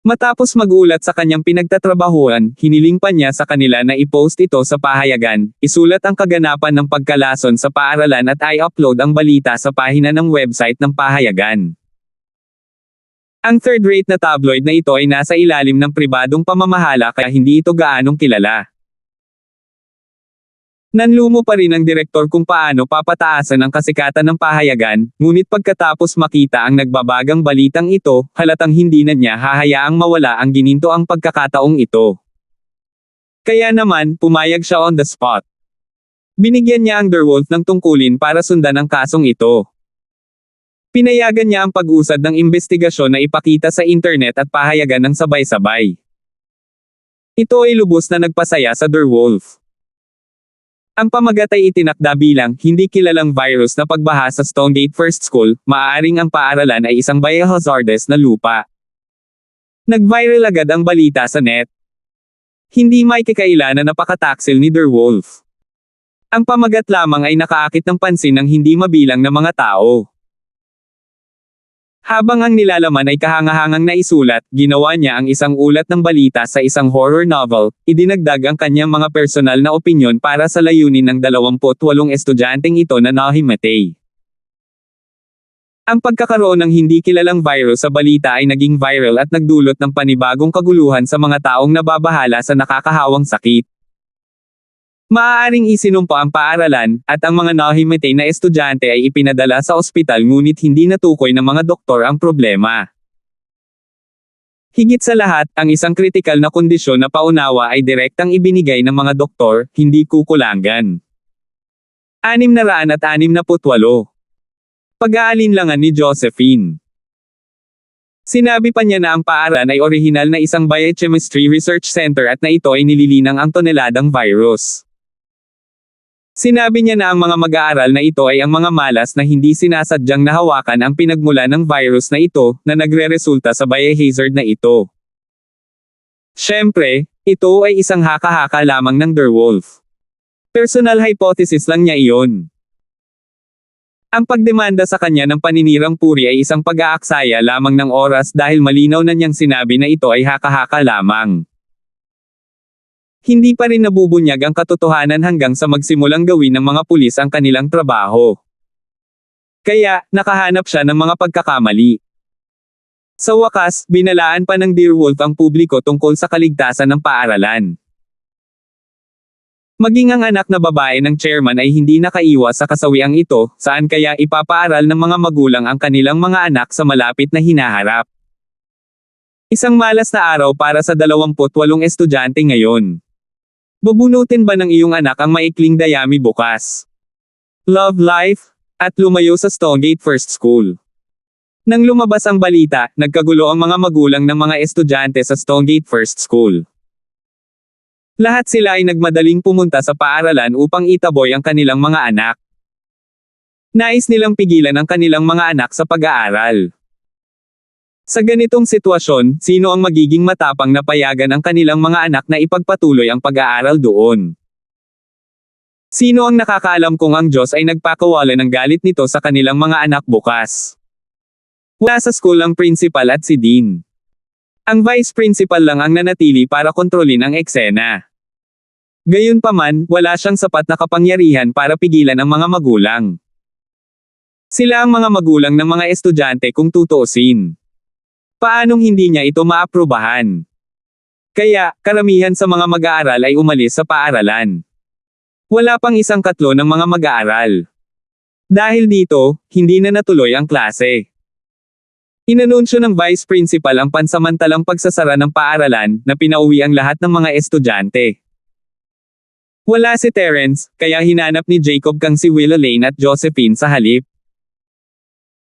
Matapos magulat sa kanyang pinagtatrabahuan, hiniling pa niya sa kanila na i-post ito sa pahayagan, isulat ang kaganapan ng pagkalason sa paaralan at i-upload ang balita sa pahina ng website ng pahayagan. Ang third-rate na tabloid na ito ay nasa ilalim ng pribadong pamamahala kaya hindi ito gaanong kilala. Nanlumo pa rin ang direktor kung paano papataasan ang kasikatan ng pahayagan, ngunit pagkatapos makita ang nagbabagang balitang ito, halatang hindi na niya hahayaang mawala ang gininto ang pagkakataong ito. Kaya naman, pumayag siya on the spot. Binigyan niya ang Derwolf ng tungkulin para sundan ang kasong ito. Pinayagan niya ang pag-usad ng investigasyon na ipakita sa internet at pahayagan ng sabay-sabay. Ito ay lubos na nagpasaya sa Derwolf. Ang pamagat ay itinakda bilang hindi kilalang virus na pagbaha sa Stonegate First School, maaaring ang paaralan ay isang biohazardous na lupa. Nag-viral agad ang balita sa net. Hindi may kakaila na napakataksil ni Derwolf. Ang pamagat lamang ay nakaakit ng pansin ng hindi mabilang na mga tao. Habang ang nilalaman ay kahangahangang naisulat, ginawa niya ang isang ulat ng balita sa isang horror novel, idinagdag ang kanyang mga personal na opinyon para sa layunin ng 28 estudyanteng ito na nahimatay. Ang pagkakaroon ng hindi kilalang virus sa balita ay naging viral at nagdulot ng panibagong kaguluhan sa mga taong nababahala sa nakakahawang sakit. Maaaring isinumpa ang paaralan, at ang mga nahimatay na estudyante ay ipinadala sa ospital ngunit hindi natukoy ng mga doktor ang problema. Higit sa lahat, ang isang kritikal na kondisyon na paunawa ay direktang ibinigay ng mga doktor, hindi kukulangan. 668. Pag-aalinlangan ni Josephine. Sinabi pa niya na ang paaralan ay orihinal na isang biochemistry research center at na ito ay nililinang ang toneladang virus. Sinabi niya na ang mga mag-aaral na ito ay ang mga malas na hindi sinasadyang nahawakan ang pinagmula ng virus na ito, na nagre-resulta sa biohazard na ito. Siyempre, ito ay isang haka-haka lamang ng DeWolf. Personal hypothesis lang niya iyon. Ang pagdemanda sa kanya ng paninirang puri ay isang pag-aaksaya lamang ng oras dahil malinaw na niyang sinabi na ito ay haka-haka lamang. Hindi pa rin nabubunyag ang katotohanan hanggang sa magsimulang gawin ng mga pulis ang kanilang trabaho. Kaya, nakahanap siya ng mga pagkakamali. Sa wakas, binalaan pa ng DeWolf ang publiko tungkol sa kaligtasan ng paaralan. Maging ang anak na babae ng chairman ay hindi nakaiwas sa kasawiang ito, saan kaya ipapaaral ng mga magulang ang kanilang mga anak sa malapit na hinaharap. Isang malas na araw para sa 28 estudyante ngayon. Bubunutin ba ng iyong anak ang maikling dayami bukas? Love life? At lumayo sa Stonegate First School. Nang lumabas ang balita, nagkagulo ang mga magulang ng mga estudyante sa Stonegate First School. Lahat sila ay nagmadaling pumunta sa paaralan upang itaboy ang kanilang mga anak. Nais nilang pigilan ang kanilang mga anak sa pag-aaral. Sa ganitong sitwasyon, sino ang magiging matapang na payagan ang kanilang mga anak na ipagpatuloy ang pag-aaral doon? Sino ang nakakaalam kung ang Diyos ay nagpakawala ng galit nito sa kanilang mga anak bukas? Wala sa school ang principal at si Dean. Ang vice principal lang ang nanatili para kontrolin ang eksena. Gayunpaman, wala siyang sapat na kapangyarihan para pigilan ang mga magulang. Sila ang mga magulang ng mga estudyante kung tutuusin. Paanong hindi niya ito maaprubahan? Kaya, karamihan sa mga mag-aaral ay umalis sa paaralan. Wala pang isang katlo ng mga mag-aaral. Dahil dito, hindi na natuloy ang klase. Inanunsyo ng vice principal ang pansamantalang pagsasara ng paaralan, na pinauwi ang lahat ng mga estudyante. Wala si Terence, kaya hinanap ni Jacob kang si Willow Lane at Josephine sa halip.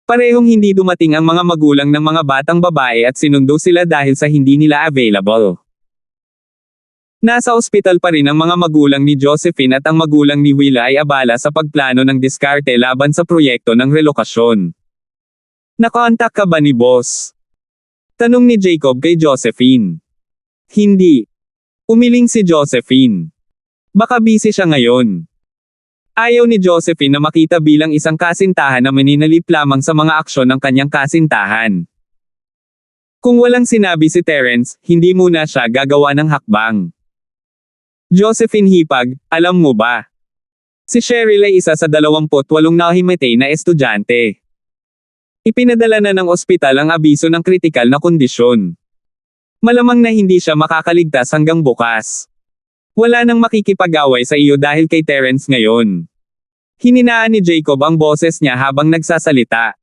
Parehong hindi dumating ang mga magulang ng mga batang babae at sinundo sila dahil sa hindi nila available. Nasa ospital pa rin ang mga magulang ni Josephine at ang magulang ni Willa ay abala sa pagplano ng diskarte laban sa proyekto ng relokasyon. Nakontak ka ba ni boss? Tanong ni Jacob kay Josephine. Hindi. Umiling si Josephine. Baka busy siya ngayon. Ayaw ni Josephine na makita bilang isang kasintahan na maninalip lamang sa mga aksyon ng kanyang kasintahan. Kung walang sinabi si Terence, hindi muna siya gagawa ng hakbang. Josephine hipag, alam mo ba? Si Cheryl ay isa sa 28 nahimatay na estudyante. Ipinadala na ng ospital ang abiso ng kritikal na kondisyon. Malamang na hindi siya makakaligtas hanggang bukas. Wala nang makikipag-away sa iyo dahil kay Terence ngayon. Hininaan ni Jacob ang boses niya habang nagsasalita.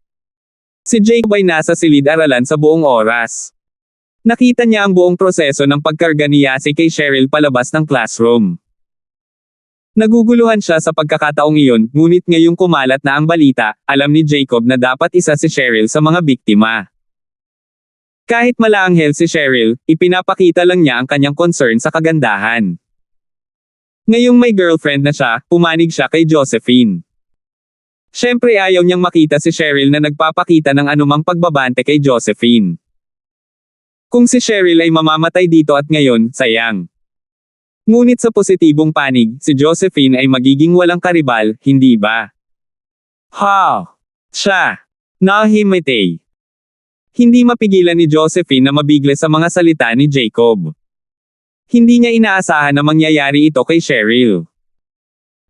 Si Jacob ay nasa silid-aralan sa buong oras. Nakita niya ang buong proseso ng pagkarga ni Yasi kay Cheryl palabas ng classroom. Naguguluhan siya sa pagkakataong iyon, ngunit ngayong kumalat na ang balita, alam ni Jacob na dapat isa si Cheryl sa mga biktima. Kahit malaanghel si Cheryl, ipinapakita lang niya ang kanyang concern sa kagandahan. Ngayong may girlfriend na siya, pumanig siya kay Josephine. Siyempre ayaw niyang makita si Cheryl na nagpapakita ng anumang pagbabante kay Josephine. Kung si Cheryl ay mamamatay dito at ngayon, sayang. Ngunit sa positibong panig, si Josephine ay magiging walang karibal, hindi ba? Ha! Siya! Nahimatay! Hindi mapigilan ni Josephine na mabigle sa mga salita ni Jacob. Hindi niya inaasahan na mangyayari ito kay Cheryl.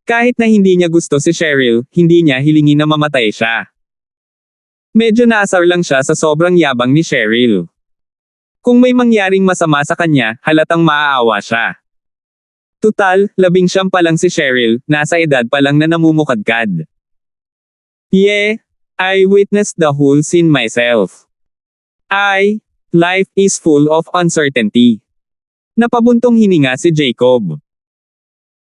Kahit na hindi niya gusto si Cheryl, hindi niya hilingin na mamatay siya. Medyo naasar lang siya sa sobrang yabang ni Cheryl. Kung may mangyaring masama sa kanya, halatang maaawa siya. Tutal, 19 pa lang si Cheryl, nasa edad pa lang na namumukadkad. Yeah, I witnessed the whole scene myself. Life is full of uncertainty. Napabuntong hininga si Jacob.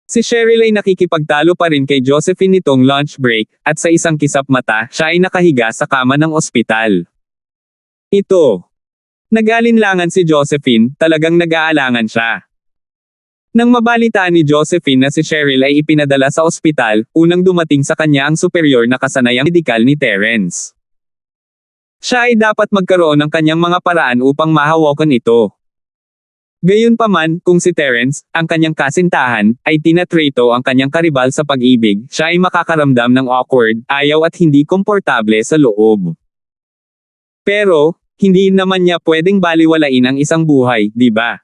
Si Cheryl ay nakikipagtalo pa rin kay Josephine nitong lunch break, at sa isang kisap mata, siya ay nakahiga sa kama ng ospital. Ito. Nag-alinlangan si Josephine, talagang nag-aalangan siya. Nang mabalitaan ni Josephine na si Cheryl ay ipinadala sa ospital, unang dumating sa kanya ang superior na kasanayang medikal ni Terence. Siya ay dapat magkaroon ng kanyang mga paraan upang mahawakan ito. Gayunpaman, kung si Terence, ang kanyang kasintahan, ay tinatrato ang kanyang karibal sa pag-ibig, siya ay makakaramdam ng awkward, ayaw at hindi komportable sa loob. Pero, hindi naman niya pwedeng baliwalain ang isang buhay, di ba?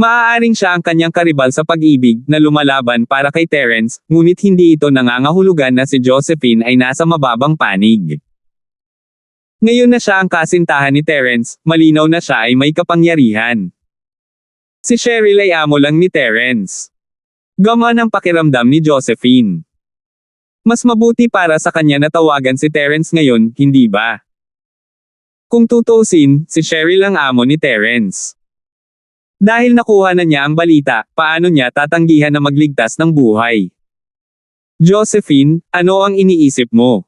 Maaaring siya ang kanyang karibal sa pag-ibig na lumalaban para kay Terence, ngunit hindi ito nangangahulugan na si Josephine ay nasa mababang panig. Ngayon na siya ang kasintahan ni Terence, malinaw na siya ay may kapangyarihan. Si Cheryl ay amo lang ni Terence. Gamaan ang pakiramdam ni Josephine. Mas mabuti para sa kanya na tawagan si Terence ngayon, hindi ba? Kung tutuusin, si Cheryl ang amo ni Terence. Dahil nakuha na niya ang balita, paano niya tatanggihan na magligtas ng buhay? Josephine, ano ang iniisip mo?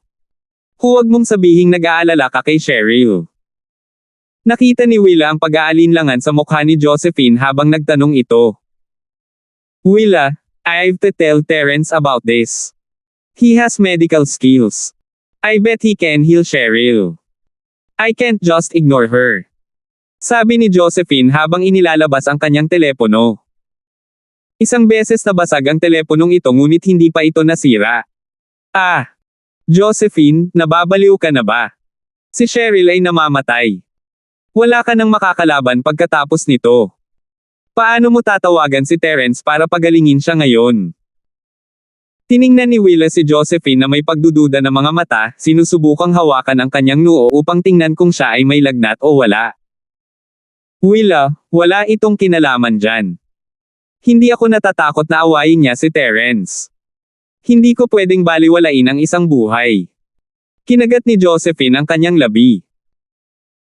Huwag mong sabihing nag-aalala ka kay Cheryl. Nakita ni Willa ang pag-aalinlangan sa mukha ni Josephine habang nagtanong ito. Willa, I've to tell Terence about this. He has medical skills. I bet he can heal Cheryl. I can't just ignore her. Sabi ni Josephine habang inilalabas ang kanyang telepono. Isang beses nabasag ang teleponong ito ngunit hindi pa ito nasira. Josephine, nababaliw ka na ba? Si Cheryl ay namamatay. Wala ka nang makakalaban pagkatapos nito. Paano mo tatawagan si Terence para pagalingin siya ngayon? Tiningnan ni Willa si Josephine na may pagdududa ng mga mata, sinusubukang hawakan ang kanyang noo upang tingnan kung siya ay may lagnat o wala. Willa, wala itong kinalaman dyan. Hindi ako natatakot na awayin niya si Terence. Hindi ko pwedeng baliwalain ang isang buhay. Kinagat ni Josephine ang kanyang labi.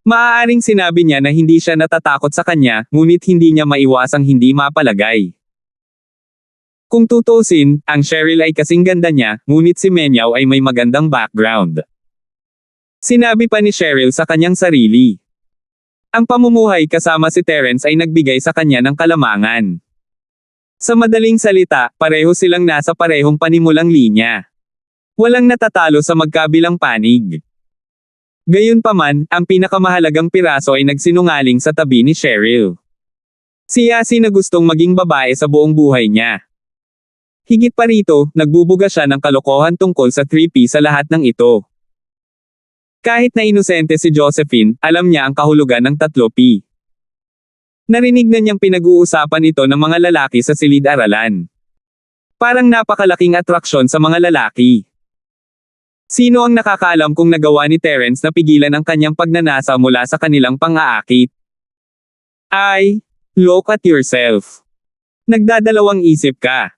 Maaaring sinabi niya na hindi siya natatakot sa kanya, ngunit hindi niya maiwasang hindi mapalagay. Kung tutusin, ang Cheryl ay kasing ganda niya, ngunit si Menyaw ay may magandang background. Sinabi pa ni Cheryl sa kanyang sarili. Ang pamumuhay kasama si Terence ay nagbigay sa kanya ng kalamangan. Sa madaling salita, pareho silang nasa parehong panimulang linya. Walang natatalo sa magkabilang panig. Gayunpaman, ang pinakamahalagang piraso ay nagsinungaling sa tabi ni Cheryl. Si Yasi na gustong maging babae sa buong buhay niya. Higit pa rito, nagbubuga siya ng kalokohan tungkol sa 3P sa lahat ng ito. Kahit na inosente si Josephine, alam niya ang kahulugan ng 3P. Narinig na niyang pinag-uusapan ito ng mga lalaki sa silid-aralan. Parang napakalaking atraksyon sa mga lalaki. Sino ang nakakaalam kung nagawa ni Terence na pigilan ang kanyang pagnanasa mula sa kanilang pang-aakit? Look at yourself. Nagdadalawang isip ka.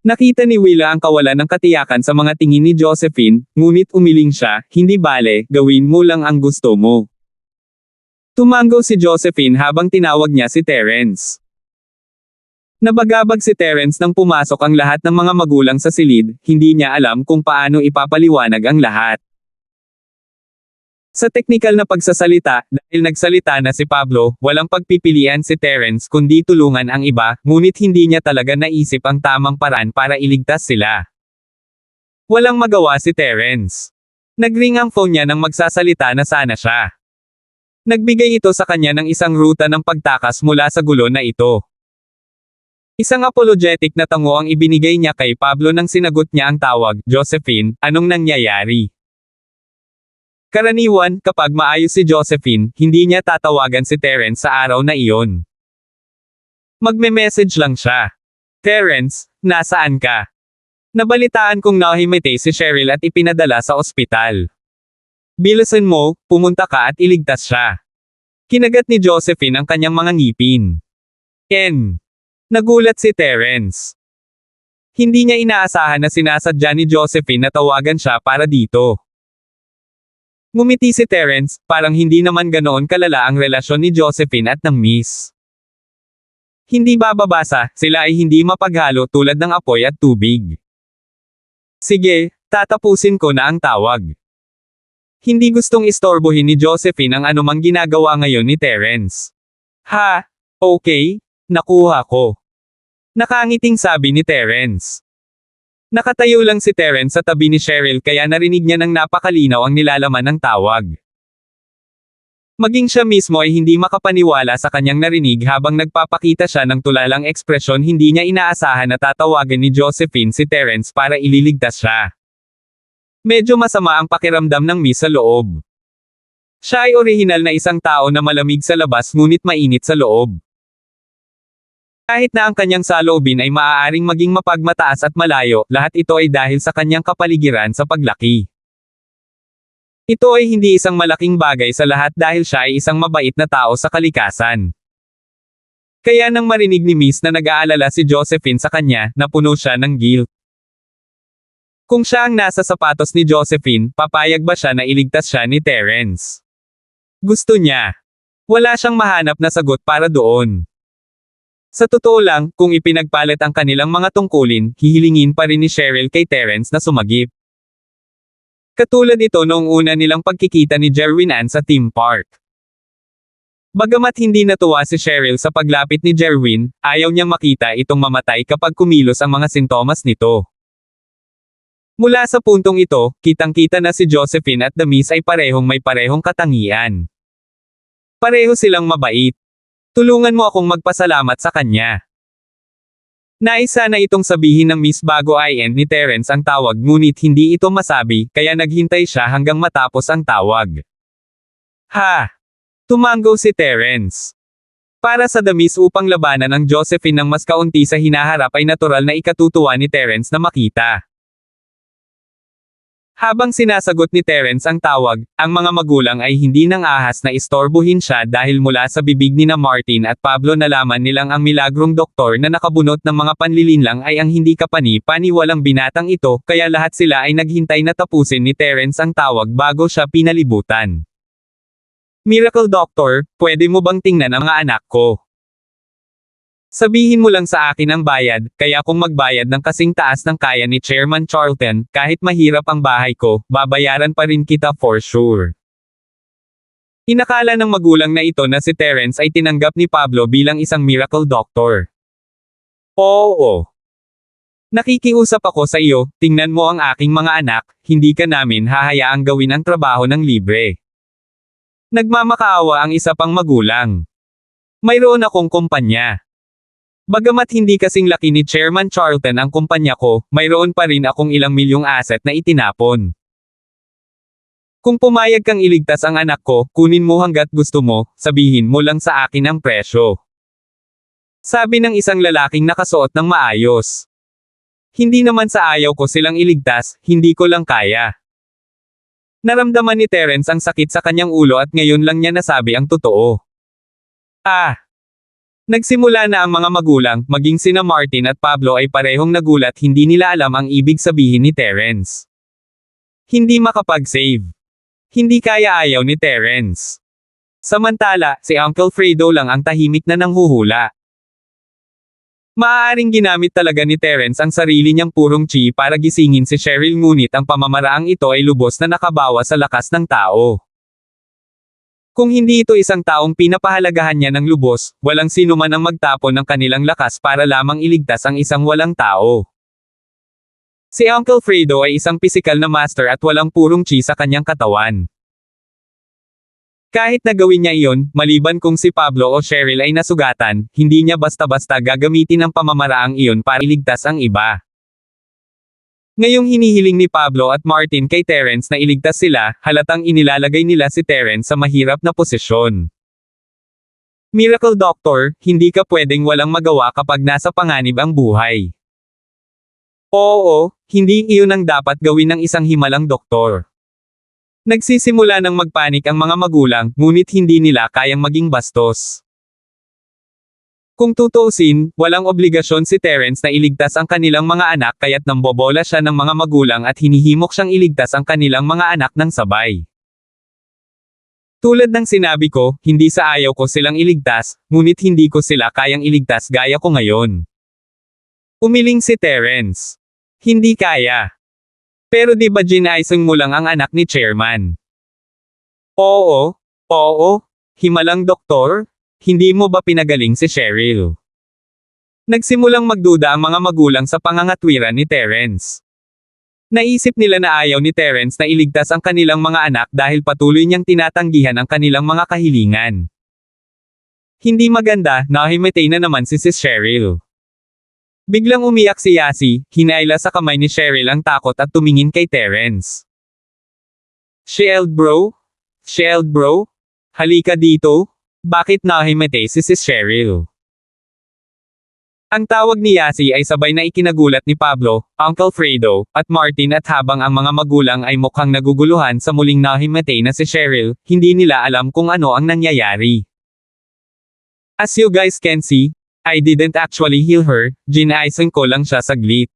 Nakita ni Willa ang kawalan ng katiyakan sa mga tingin ni Josephine, ngunit umiling siya, hindi bale, gawin mo lang ang gusto mo. Tumango si Josephine habang tinawag niya si Terence. Nabagabag si Terence nang pumasok ang lahat ng mga magulang sa silid, hindi niya alam kung paano ipapaliwanag ang lahat. Sa teknikal na pagsasalita, dahil nagsalita na si Pablo, walang pagpipilian si Terence kundi tulungan ang iba, ngunit hindi niya talaga naisip ang tamang paraan para iligtas sila. Walang magawa si Terence. Nagring ang phone niya nang magsasalita na sana siya. Nagbigay ito sa kanya ng isang ruta ng pagtakas mula sa gulo na ito. Isang apologetic na tango ang ibinigay niya kay Pablo nang sinagot niya ang tawag, Josephine, anong nangyayari? Karaniwan, kapag maayos si Josephine, hindi niya tatawagan si Terence sa araw na iyon. Magme-message lang siya. Terence, nasaan ka? Nabalitaan kong nahimatay si Cheryl at ipinadala sa ospital. Bilisan mo, pumunta ka at iligtas siya. Kinagat ni Josephine ang kanyang mga ngipin. Nagulat si Terence. Hindi niya inaasahan na sinasadya ni Josephine na tawagan siya para dito. Ngumiti si Terence, parang hindi naman ganoon kalala ang relasyon ni Josephine at ng Miss. Hindi bababasa, sila ay hindi mapaghalo tulad ng apoy at tubig. Sige, tatapusin ko na ang tawag. Hindi gustong istorbohin ni Josephine ang anumang ginagawa ngayon ni Terence. Ha, okay, nakuha ko. Nakangiting sabi ni Terence. Nakatayo lang si Terence sa tabi ni Cheryl kaya narinig niya ng napakalinaw ang nilalaman ng tawag. Maging siya mismo ay hindi makapaniwala sa kanyang narinig habang nagpapakita siya ng tulalang ekspresyon. Hindi niya inaasahan na tatawagan ni Josephine si Terence para ililigtas siya. Medyo masama ang pakiramdam ng Miss sa loob. Siya ay orihinal na isang tao na malamig sa labas ngunit mainit sa loob. Kahit na ang kanyang saloobin ay maaaring maging mapagmataas at malayo, lahat ito ay dahil sa kanyang kapaligiran sa paglaki. Ito ay hindi isang malaking bagay sa lahat dahil siya ay isang mabait na tao sa kalikasan. Kaya nang marinig ni Miss na nag-aalala si Josephine sa kanya, napuno siya ng guilt. Kung siya ang nasa sapatos ni Josephine, papayag ba siya na iligtas siya ni Terence? Gusto niya. Wala siyang mahanap na sagot para doon. Sa totoo lang, kung ipinagpalit ang kanilang mga tungkulin, hihilingin pa rin ni Cheryl kay Terence na sumagip. Katulad ito noong una nilang pagkikita ni Jerwin Ann sa theme park. Bagamat hindi natuwa si Cheryl sa paglapit ni Jerwin, ayaw niyang makita itong mamatay kapag kumilos ang mga sintomas nito. Mula sa puntong ito, kitang-kita na si Josephine at the Miss ay may parehong katangian. Pareho silang mabait. Tulungan mo akong magpasalamat sa kanya. Nais sana itong sabihin ng Miss bago ay end ni Terence ang tawag ngunit hindi ito masabi, kaya naghintay siya hanggang matapos ang tawag. Ha! Tumango si Terence. Para sa The Miss upang labanan ang Josephine ng mas kaunti sa hinaharap ay natural na ikatutuwa ni Terence na makita. Habang sinasagot ni Terence ang tawag, ang mga magulang ay hindi nang ahas na istorbohin siya dahil mula sa bibig ni na Martin at Pablo nalaman nilang ang milagrong doktor na nakabunot ng mga panlilinlang ay ang hindi kapani-paniwalang binatang ito, kaya lahat sila ay naghintay na tapusin ni Terence ang tawag bago siya pinalibutan. Miracle Doctor, pwede mo bang tingnan ang mga anak ko? Sabihin mo lang sa akin ang bayad, kaya kung magbayad ng kasing taas ng kaya ni Chairman Charlton, kahit mahirap ang bahay ko, babayaran pa rin kita for sure. Inakala ng magulang na ito na si Terence ay tinanggap ni Pablo bilang isang miracle doctor. Oo. Nakikiusap ako sa iyo, tingnan mo ang aking mga anak, hindi ka namin hahayaang gawin ang trabaho ng libre. Nagmamakaawa ang isa pang magulang. Mayroon akong kumpanya. Bagamat hindi kasing laki ni Chairman Charlton ang kumpanya ko, mayroon pa rin akong ilang milyong asset na itinapon. Kung pumayag kang iligtas ang anak ko, kunin mo hanggat gusto mo, sabihin mo lang sa akin ang presyo. Sabi ng isang lalaking nakasuot ng maayos. Hindi naman sa ayaw ko silang iligtas, hindi ko lang kaya. Naramdaman ni Terence ang sakit sa kanyang ulo at ngayon lang niya nasabi ang totoo. Nagsimula na ang mga magulang, maging sina Martin at Pablo ay parehong nagulat, hindi nila alam ang ibig sabihin ni Terence. Hindi makapag-save. Hindi kaya ayaw ni Terence. Samantala, si Uncle Fredo lang ang tahimik na nanghuhula. Maaaring ginamit talaga ni Terence ang sarili niyang purong chi para gisingin si Cheryl ngunit ang pamamaraang ito ay lubos na nakabawa sa lakas ng tao. Kung hindi ito isang taong pinapahalagahan niya ng lubos, walang sino man ang magtapon ng kanilang lakas para lamang iligtas ang isang walang tao. Si Uncle Fredo ay isang pisikal na master at walang purong chi sa kanyang katawan. Kahit na gawin niya iyon, maliban kung si Pablo o Cheryl ay nasugatan, hindi niya basta-basta gagamitin ang pamamaraang iyon para iligtas ang iba. Ngayong hinihiling ni Pablo at Martin kay Terence na iligtas sila, halatang inilalagay nila si Terence sa mahirap na posisyon. Miracle Doctor, hindi ka pwedeng walang magawa kapag nasa panganib ang buhay. Oo, hindi iyon ang dapat gawin ng isang himalang doktor. Nagsisimula ng magpanik ang mga magulang, ngunit hindi nila kayang maging bastos. Kung tutuusin, walang obligasyon si Terence na iligtas ang kanilang mga anak kaya't nambobola siya ng mga magulang at hinihimok siyang iligtas ang kanilang mga anak ng sabay. Tulad ng sinabi ko, hindi sa ayaw ko silang iligtas, ngunit hindi ko sila kayang iligtas gaya ko ngayon. Umiling si Terence. Hindi kaya. Pero di ba ginaisang mo lang ang anak ni Chairman? Oo, himalang doktor? Hindi mo ba pinagaling si Cheryl? Nagsimulang magduda ang mga magulang sa pangangatwiran ni Terence. Naisip nila na ayaw ni Terence na iligtas ang kanilang mga anak dahil patuloy niyang tinatanggihan ang kanilang mga kahilingan. Hindi maganda, nahimatay na naman si Cheryl. Biglang umiyak si Yasi, hinayla sa kamay ni Cheryl ang takot at tumingin kay Terence. Shield bro? Halika dito? Bakit nahimatay si Cheryl? Ang tawag ni Yasi ay sabay na ikinagulat ni Pablo, Uncle Fredo, at Martin at habang ang mga magulang ay mukhang naguguluhan sa muling nahimatay na si Cheryl, hindi nila alam kung ano ang nangyayari. As you guys can see, I didn't actually heal her, ginaisang ko lang siya saglit.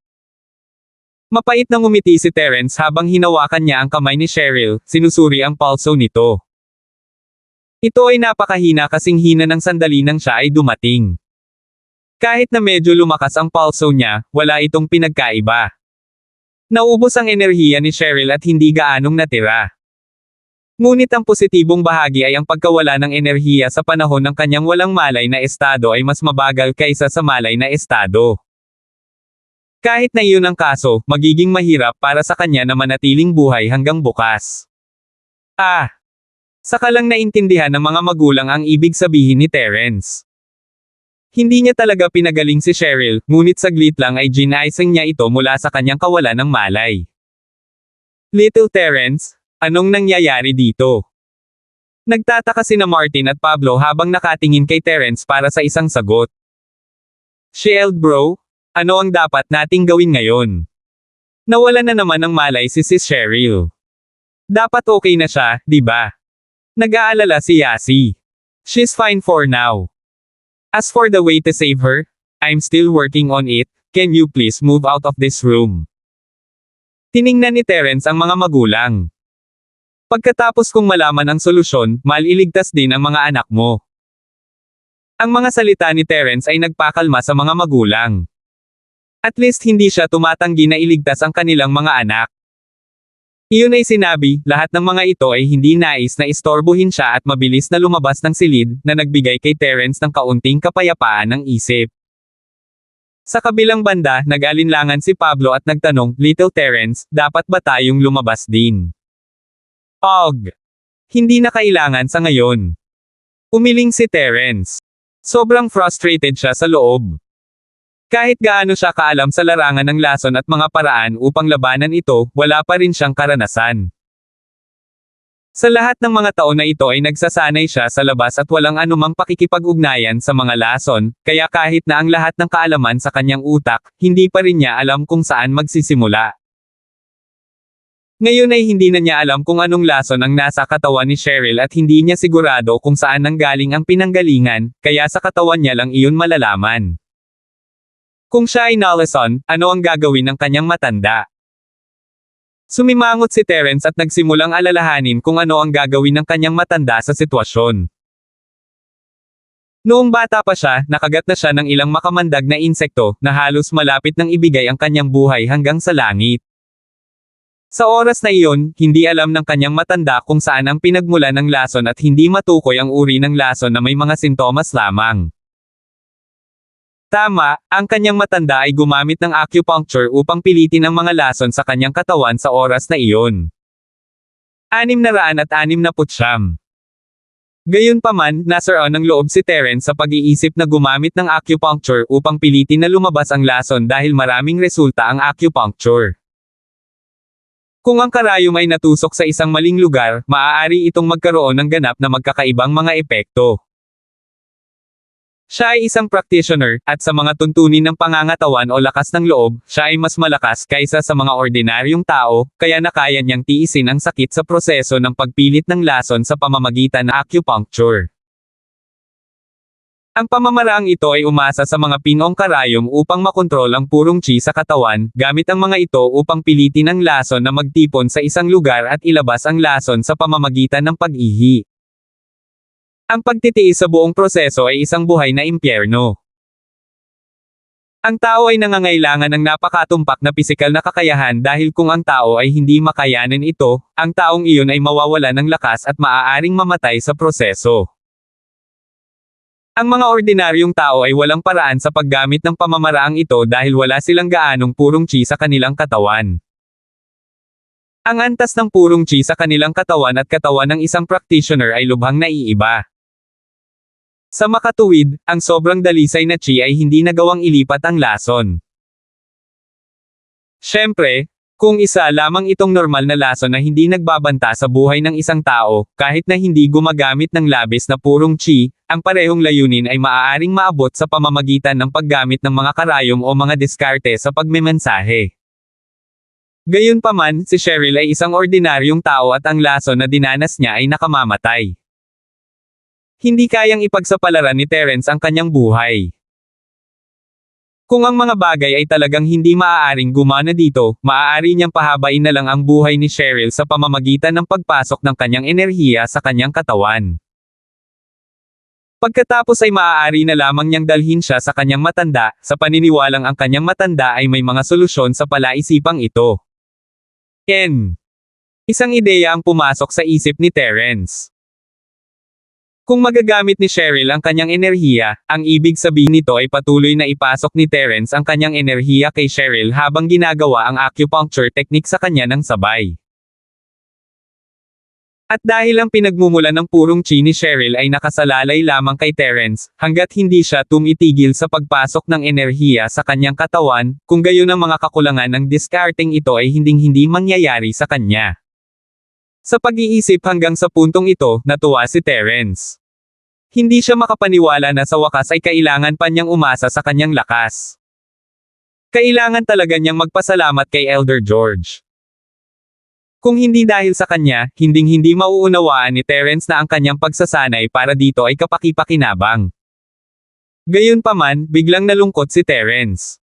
Mapait na ngumiti si Terence habang hinawakan niya ang kamay ni Cheryl, sinusuri ang pulso nito. Ito ay napakahina kasing hina ng sandali nang siya ay dumating. Kahit na medyo lumakas ang pulso niya, wala itong pinagkaiba. Naubos ang enerhiya ni Cheryl at hindi gaanong natira. Ngunit ang positibong bahagi ay ang pagkawala ng enerhiya sa panahon ng kanyang walang malay na estado ay mas mabagal kaysa sa malay na estado. Kahit na iyon ang kaso, magiging mahirap para sa kanya na manatiling buhay hanggang bukas. Saka lang naintindihan ng mga magulang ang ibig sabihin ni Terence. Hindi niya talaga pinagaling si Cheryl, ngunit saglit lang ay ginaisang niya ito mula sa kanyang kawalan ng malay. Little Terence, anong nangyayari dito? Nagtataka sina Martin at Pablo habang nakatingin kay Terence para sa isang sagot. Shield bro, ano ang dapat nating gawin ngayon? Nawala na naman ng malay si Cheryl. Dapat okay na siya, di ba? Nag-aalala si Yasi. She's fine for now. As for the way to save her, I'm still working on it, can you please move out of this room? Tiningnan ni Terence ang mga magulang. Pagkatapos kong malaman ang solusyon, maliligtas din ang mga anak mo. Ang mga salita ni Terence ay nagpakalma sa mga magulang. At least hindi siya tumatanggi na iligtas ang kanilang mga anak. Iyon ay sinabi, lahat ng mga ito ay hindi nais na istorbohin siya at mabilis na lumabas ng silid, na nagbigay kay Terence ng kaunting kapayapaan ng isip. Sa kabilang banda, nag-alinlangan si Pablo at nagtanong, Little Terence, dapat ba tayong lumabas din? Hindi na kailangan sa ngayon. Umiling si Terence. Sobrang frustrated siya sa loob. Kahit gaano siya kaalam sa larangan ng lason at mga paraan upang labanan ito, wala pa rin siyang karanasan. Sa lahat ng mga taon na ito ay nagsasanay siya sa labas at walang anumang pakikipag-ugnayan sa mga lason, kaya kahit na ang lahat ng kaalaman sa kanyang utak, hindi pa rin niya alam kung saan magsisimula. Ngayon ay hindi na niya alam kung anong lason ang nasa katawan ni Cheryl at hindi niya sigurado kung saan nanggaling ang pinanggalingan, kaya sa katawan niya lang iyon malalaman. Kung siya ay nalason, ano ang gagawin ng kanyang matanda? Sumimangot si Terence at nagsimulang alalahanin kung ano ang gagawin ng kanyang matanda sa sitwasyon. Noong bata pa siya, nakagat na siya ng ilang makamandag na insekto, na halos malapit nang ibigay ang kanyang buhay hanggang sa langit. Sa oras na iyon, hindi alam ng kanyang matanda kung saan ang pinagmulan ng lason at hindi matukoy ang uri ng lason na may mga sintomas lamang. Tama, ang kanyang matanda ay gumamit ng acupuncture upang pilitin ang mga lason sa kanyang katawan sa oras na iyon. 669. Gayunpaman, nasaroon ng loob si Terence sa pag-iisip na gumamit ng acupuncture upang pilitin na lumabas ang lason dahil maraming resulta ang acupuncture. Kung ang karayom ay natusok sa isang maling lugar, maaari itong magkaroon ng ganap na magkakaibang mga epekto. Siya ay isang practitioner, at sa mga tuntunin ng pangangatawan o lakas ng loob, siya ay mas malakas kaysa sa mga ordinaryong tao, kaya nakaya niyang tiisin ang sakit sa proseso ng pagpilit ng lason sa pamamagitan ng acupuncture. Ang pamamaraang ito ay umasa sa mga pinong karayom upang makontrol ang purong chi sa katawan, gamit ang mga ito upang pilitin ang lason na magtipon sa isang lugar at ilabas ang lason sa pamamagitan ng pag-ihi. Ang pagtitiis sa buong proseso ay isang buhay na impyerno. Ang tao ay nangangailangan ng napakatumpak na pisikal na kakayahan dahil kung ang tao ay hindi makayanin ito, ang taong iyon ay mawawala ng lakas at maaaring mamatay sa proseso. Ang mga ordinaryong tao ay walang paraan sa paggamit ng pamamaraang ito dahil wala silang gaanong purong chi sa kanilang katawan. Ang antas ng purong chi sa kanilang katawan at katawan ng isang practitioner ay lubhang naiiba. Sa makatuwid, ang sobrang dalisay na chi ay hindi nagawang ilipat ang lason. Siyempre, kung isa lamang itong normal na lason na hindi nagbabanta sa buhay ng isang tao, kahit na hindi gumagamit ng labis na purong chi, ang parehong layunin ay maaaring maabot sa pamamagitan ng paggamit ng mga karayom o mga diskarte sa pagmemensahe. Gayunpaman, si Cheryl ay isang ordinaryong tao at ang lason na dinanas niya ay nakamamatay. Hindi kayang ipagsapalaran ni Terence ang kanyang buhay. Kung ang mga bagay ay talagang hindi maaaring gumana dito, maaari niyang pahabain na lang ang buhay ni Cheryl sa pamamagitan ng pagpasok ng kanyang enerhiya sa kanyang katawan. Pagkatapos ay maaari na lamang niyang dalhin siya sa kanyang matanda, sa paniniwalang ang kanyang matanda ay may mga solusyon sa palaisipang ito. Isang ideya ang pumasok sa isip ni Terence. Kung magagamit ni Cheryl ang kanyang enerhiya, ang ibig sabihin nito ay patuloy na ipasok ni Terence ang kanyang enerhiya kay Cheryl habang ginagawa ang acupuncture technique sa kanya ng sabay. At dahil ang pinagmumulan ng purong chi ni Cheryl ay nakasalalay lamang kay Terence, hanggat hindi siya tumitigil sa pagpasok ng enerhiya sa kanyang katawan, kung gayon ang mga kakulangan ng discarding ito ay hinding-hindi mangyayari sa kanya. Sa pag-iisip hanggang sa puntong ito, natuwa si Terence. Hindi siya makapaniwala na sa wakas ay kailangan pa niyang umasa sa kanyang lakas. Kailangan talaga niyang magpasalamat kay Elder George. Kung hindi dahil sa kanya, hinding-hindi mauunawaan ni Terence na ang kanyang pagsasanay para dito ay kapaki-pakinabang. Gayunpaman, biglang nalungkot si Terence.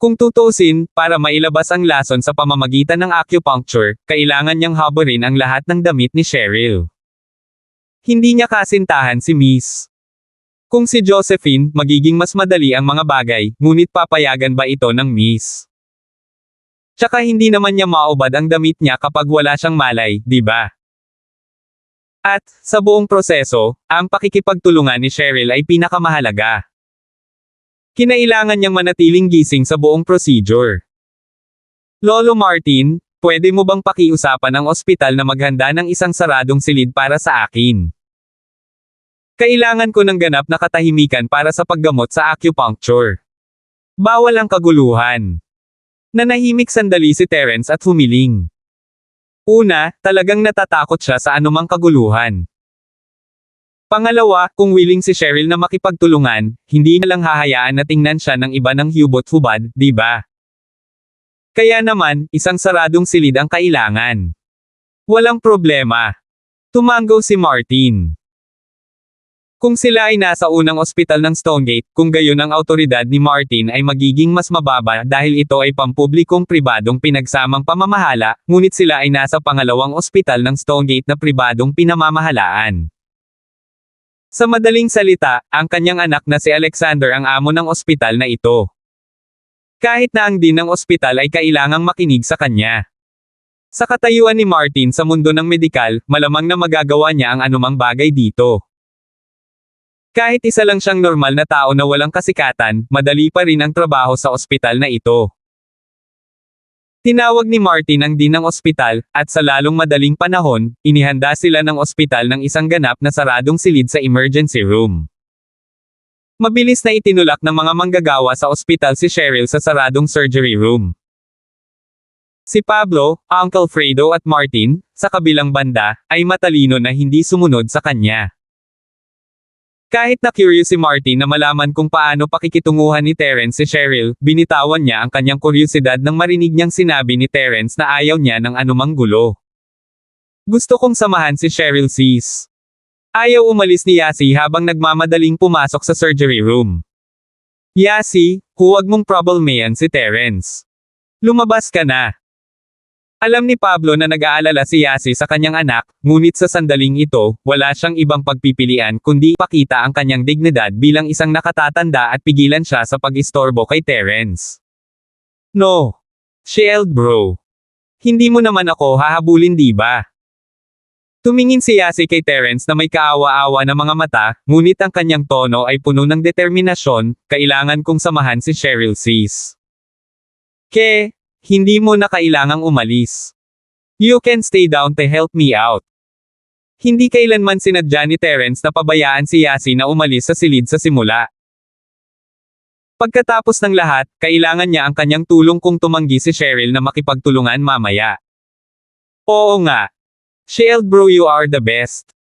Kung tutuusin, para mailabas ang lason sa pamamagitan ng acupuncture, kailangan niyang haburin ang lahat ng damit ni Cheryl. Hindi niya kasintahan si Miss. Kung si Josephine, magiging mas madali ang mga bagay, ngunit papayagan ba ito ng Miss? Tsaka hindi naman niya maubad ang damit niya kapag wala siyang malay, di ba? At, sa buong proseso, ang pakikipagtulungan ni Cheryl ay pinakamahalaga. Kinailangan niyang manatiling gising sa buong procedure. Lolo Martin, pwede mo bang pakiusapan ang ospital na maghanda ng isang saradong silid para sa akin? Kailangan ko ng ganap na katahimikan para sa paggamot sa acupuncture. Bawal ang kaguluhan. Nanahimik sandali si Terence at humiling. Una, talagang natatakot siya sa anumang kaguluhan. Pangalawa, kung willing si Cheryl na makipagtulungan, hindi na lang hahayaan na tingnan siya ng iba ng hubot-hubad, di ba? Kaya naman, isang saradong silid ang kailangan. Walang problema. Tumanggo si Martin. Kung sila ay nasa unang ospital ng Stonegate, kung gayon ang autoridad ni Martin ay magiging mas mababa dahil ito ay pampublikong pribadong pinagsamang pamamahala, ngunit sila ay nasa pangalawang ospital ng Stonegate na pribadong pinamamahalaan. Sa madaling salita, ang kanyang anak na si Alexander ang amo ng ospital na ito. Kahit na ang dean ng ospital ay kailangang makinig sa kanya. Sa katayuan ni Martin sa mundo ng medikal, malamang na magagawa niya ang anumang bagay dito. Kahit isa lang siyang normal na tao na walang kasikatan, madali pa rin ang trabaho sa ospital na ito. Tinawag ni Martin ang dean ng ospital, at sa lalong madaling panahon, inihanda sila ng ospital ng isang ganap na saradong silid sa emergency room. Mabilis na itinulak ng mga manggagawa sa ospital si Cheryl sa saradong surgery room. Si Pablo, Uncle Fredo at Martin, sa kabilang banda, ay matalino na hindi sumunod sa kanya. Kahit na curious si Marty na malaman kung paano pakikitunguhan ni Terence si Cheryl, binitawan niya ang kanyang kuryosidad nang marinig niyang sinabi ni Terence na ayaw niya ng anumang gulo. Gusto kong samahan si Cheryl sis. Ayaw umalis ni Yasi habang nagmamadaling pumasok sa surgery room. Yasi, huwag mong problemayan si Terence. Lumabas ka na. Alam ni Pablo na nag-aalala si Yasi sa kanyang anak, ngunit sa sandaling ito, wala siyang ibang pagpipilian kundi ipakita ang kanyang dignidad bilang isang nakatatanda at pigilan siya sa pag-istorbo kay Terence. No. Shield bro. Hindi mo naman ako hahabulin di ba? Tumingin si Yasi kay Terence na may kaawa-awa na mga mata, ngunit ang kanyang tono ay puno ng determinasyon, kailangan kong samahan si Cheryl sis. Hindi mo na kailangang umalis. You can stay down to help me out. Hindi kailanman sinadya ni Terence na pabayaan si Yasi na umalis sa silid sa simula. Pagkatapos ng lahat, kailangan niya ang kanyang tulong kung tumanggi si Cheryl na makipagtulungan mamaya. Oo nga. Shield bro you are the best.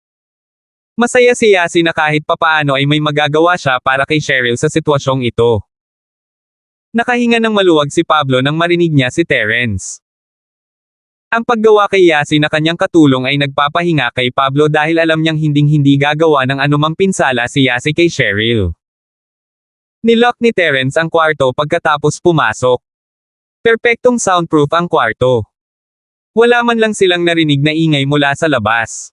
Masaya si Yasi na kahit papaano ay may magagawa siya para kay Cheryl sa sitwasyong ito. Nakahinga ng maluwag si Pablo nang marinig niya si Terence. Ang paggawa kay Yasi na kanyang katulong ay nagpapahinga kay Pablo dahil alam niyang hinding-hindi gagawa ng anumang pinsala si Yasi kay Cheryl. Nilock ni Terence ang kwarto pagkatapos pumasok. Perpektong soundproof ang kwarto. Wala man lang silang narinig na ingay mula sa labas.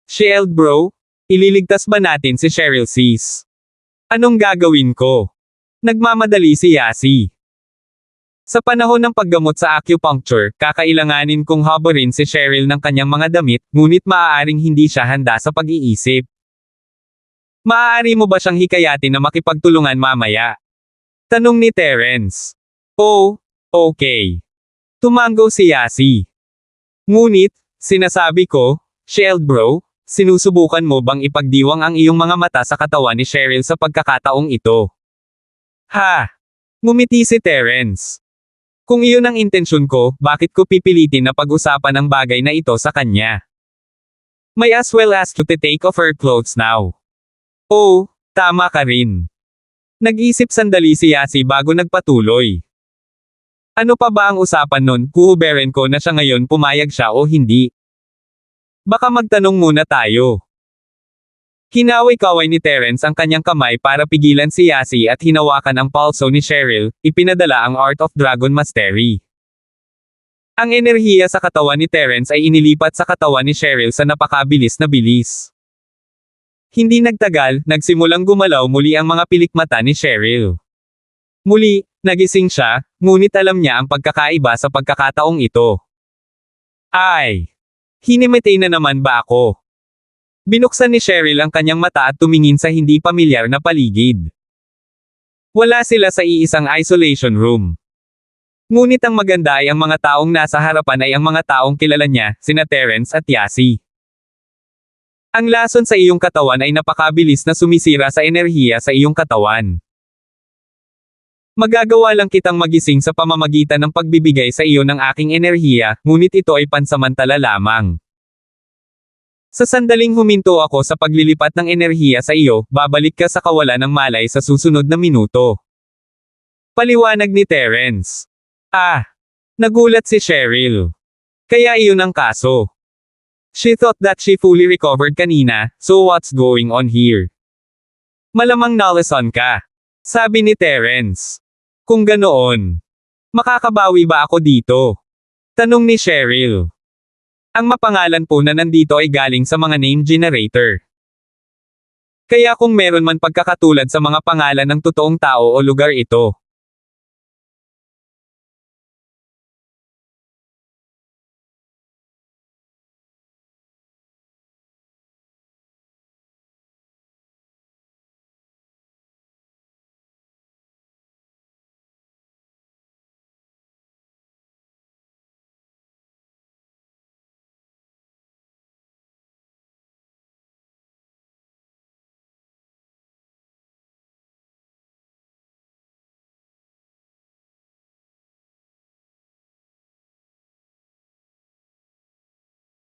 Shield bro, ililigtas ba natin si Cheryl sis? Anong gagawin ko? Nagmamadali si Yasi. Sa panahon ng paggamot sa acupuncture, kakailanganin kong habarin si Cheryl ng kanyang mga damit, ngunit maaaring hindi siya handa sa pag-iisip. Maaari mo ba siyang hikayatin na makipagtulungan mamaya? Tanong ni Terence. Oh, okay. Tumango si Yasi. Ngunit, sinasabi ko, Shield bro, sinusubukan mo bang ipagdiwang ang iyong mga mata sa katawan ni Cheryl sa pagkakataong ito? Ha! Ngumiti si Terence. Kung iyon ang intensyon ko, bakit ko pipilitin na pag-usapan ang bagay na ito sa kanya? May as well ask you to take off her clothes now. Oh, tama ka rin. Nag-isip sandali si Yasi bago nagpatuloy. Ano pa ba ang usapan nun, kuhuberin ko na siya ngayon pumayag siya o hindi? Baka magtanong muna tayo. Kinaway-kaway ni Terence ang kanyang kamay para pigilan si Yasi at hinawakan ang pulso ni Cheryl, ipinadala ang Art of Dragon Mastery. Ang enerhiya sa katawan ni Terence ay inilipat sa katawan ni Cheryl sa napakabilis na bilis. Hindi nagtagal, nagsimulang gumalaw muli ang mga pilikmata ni Cheryl. Muli, nagising siya, ngunit alam niya ang pagkakaiba sa pagkakataong ito. Ay! Hinimitay na naman ba ako? Binuksan ni Cheryl ang kanyang mata at tumingin sa hindi pamilyar na paligid. Wala sila sa iisang isolation room. Ngunit ang maganda ay ang mga taong nasa harapan ay ang mga taong kilala niya, sina Terence at Yasi. Ang lason sa iyong katawan ay napakabilis na sumisira sa enerhiya sa iyong katawan. Magagawa lang kitang magising sa pamamagitan ng pagbibigay sa iyo ng aking enerhiya, ngunit ito ay pansamantala lamang. Sa sandaling huminto ako sa paglilipat ng enerhiya sa iyo, babalik ka sa kawalan ng malay sa susunod na minuto. Paliwanag ni Terence. Nagulat si Cheryl. Kaya iyon ang kaso. She thought that she fully recovered kanina, so what's going on here? Malamang nalason ka. Sabi ni Terence. Kung ganoon, makakabawi ba ako dito? Tanong ni Cheryl. Ang mapangalan po na nandito ay galing sa mga name generator. Kaya kung meron man pagkakatulad sa mga pangalan ng totoong tao o lugar ito.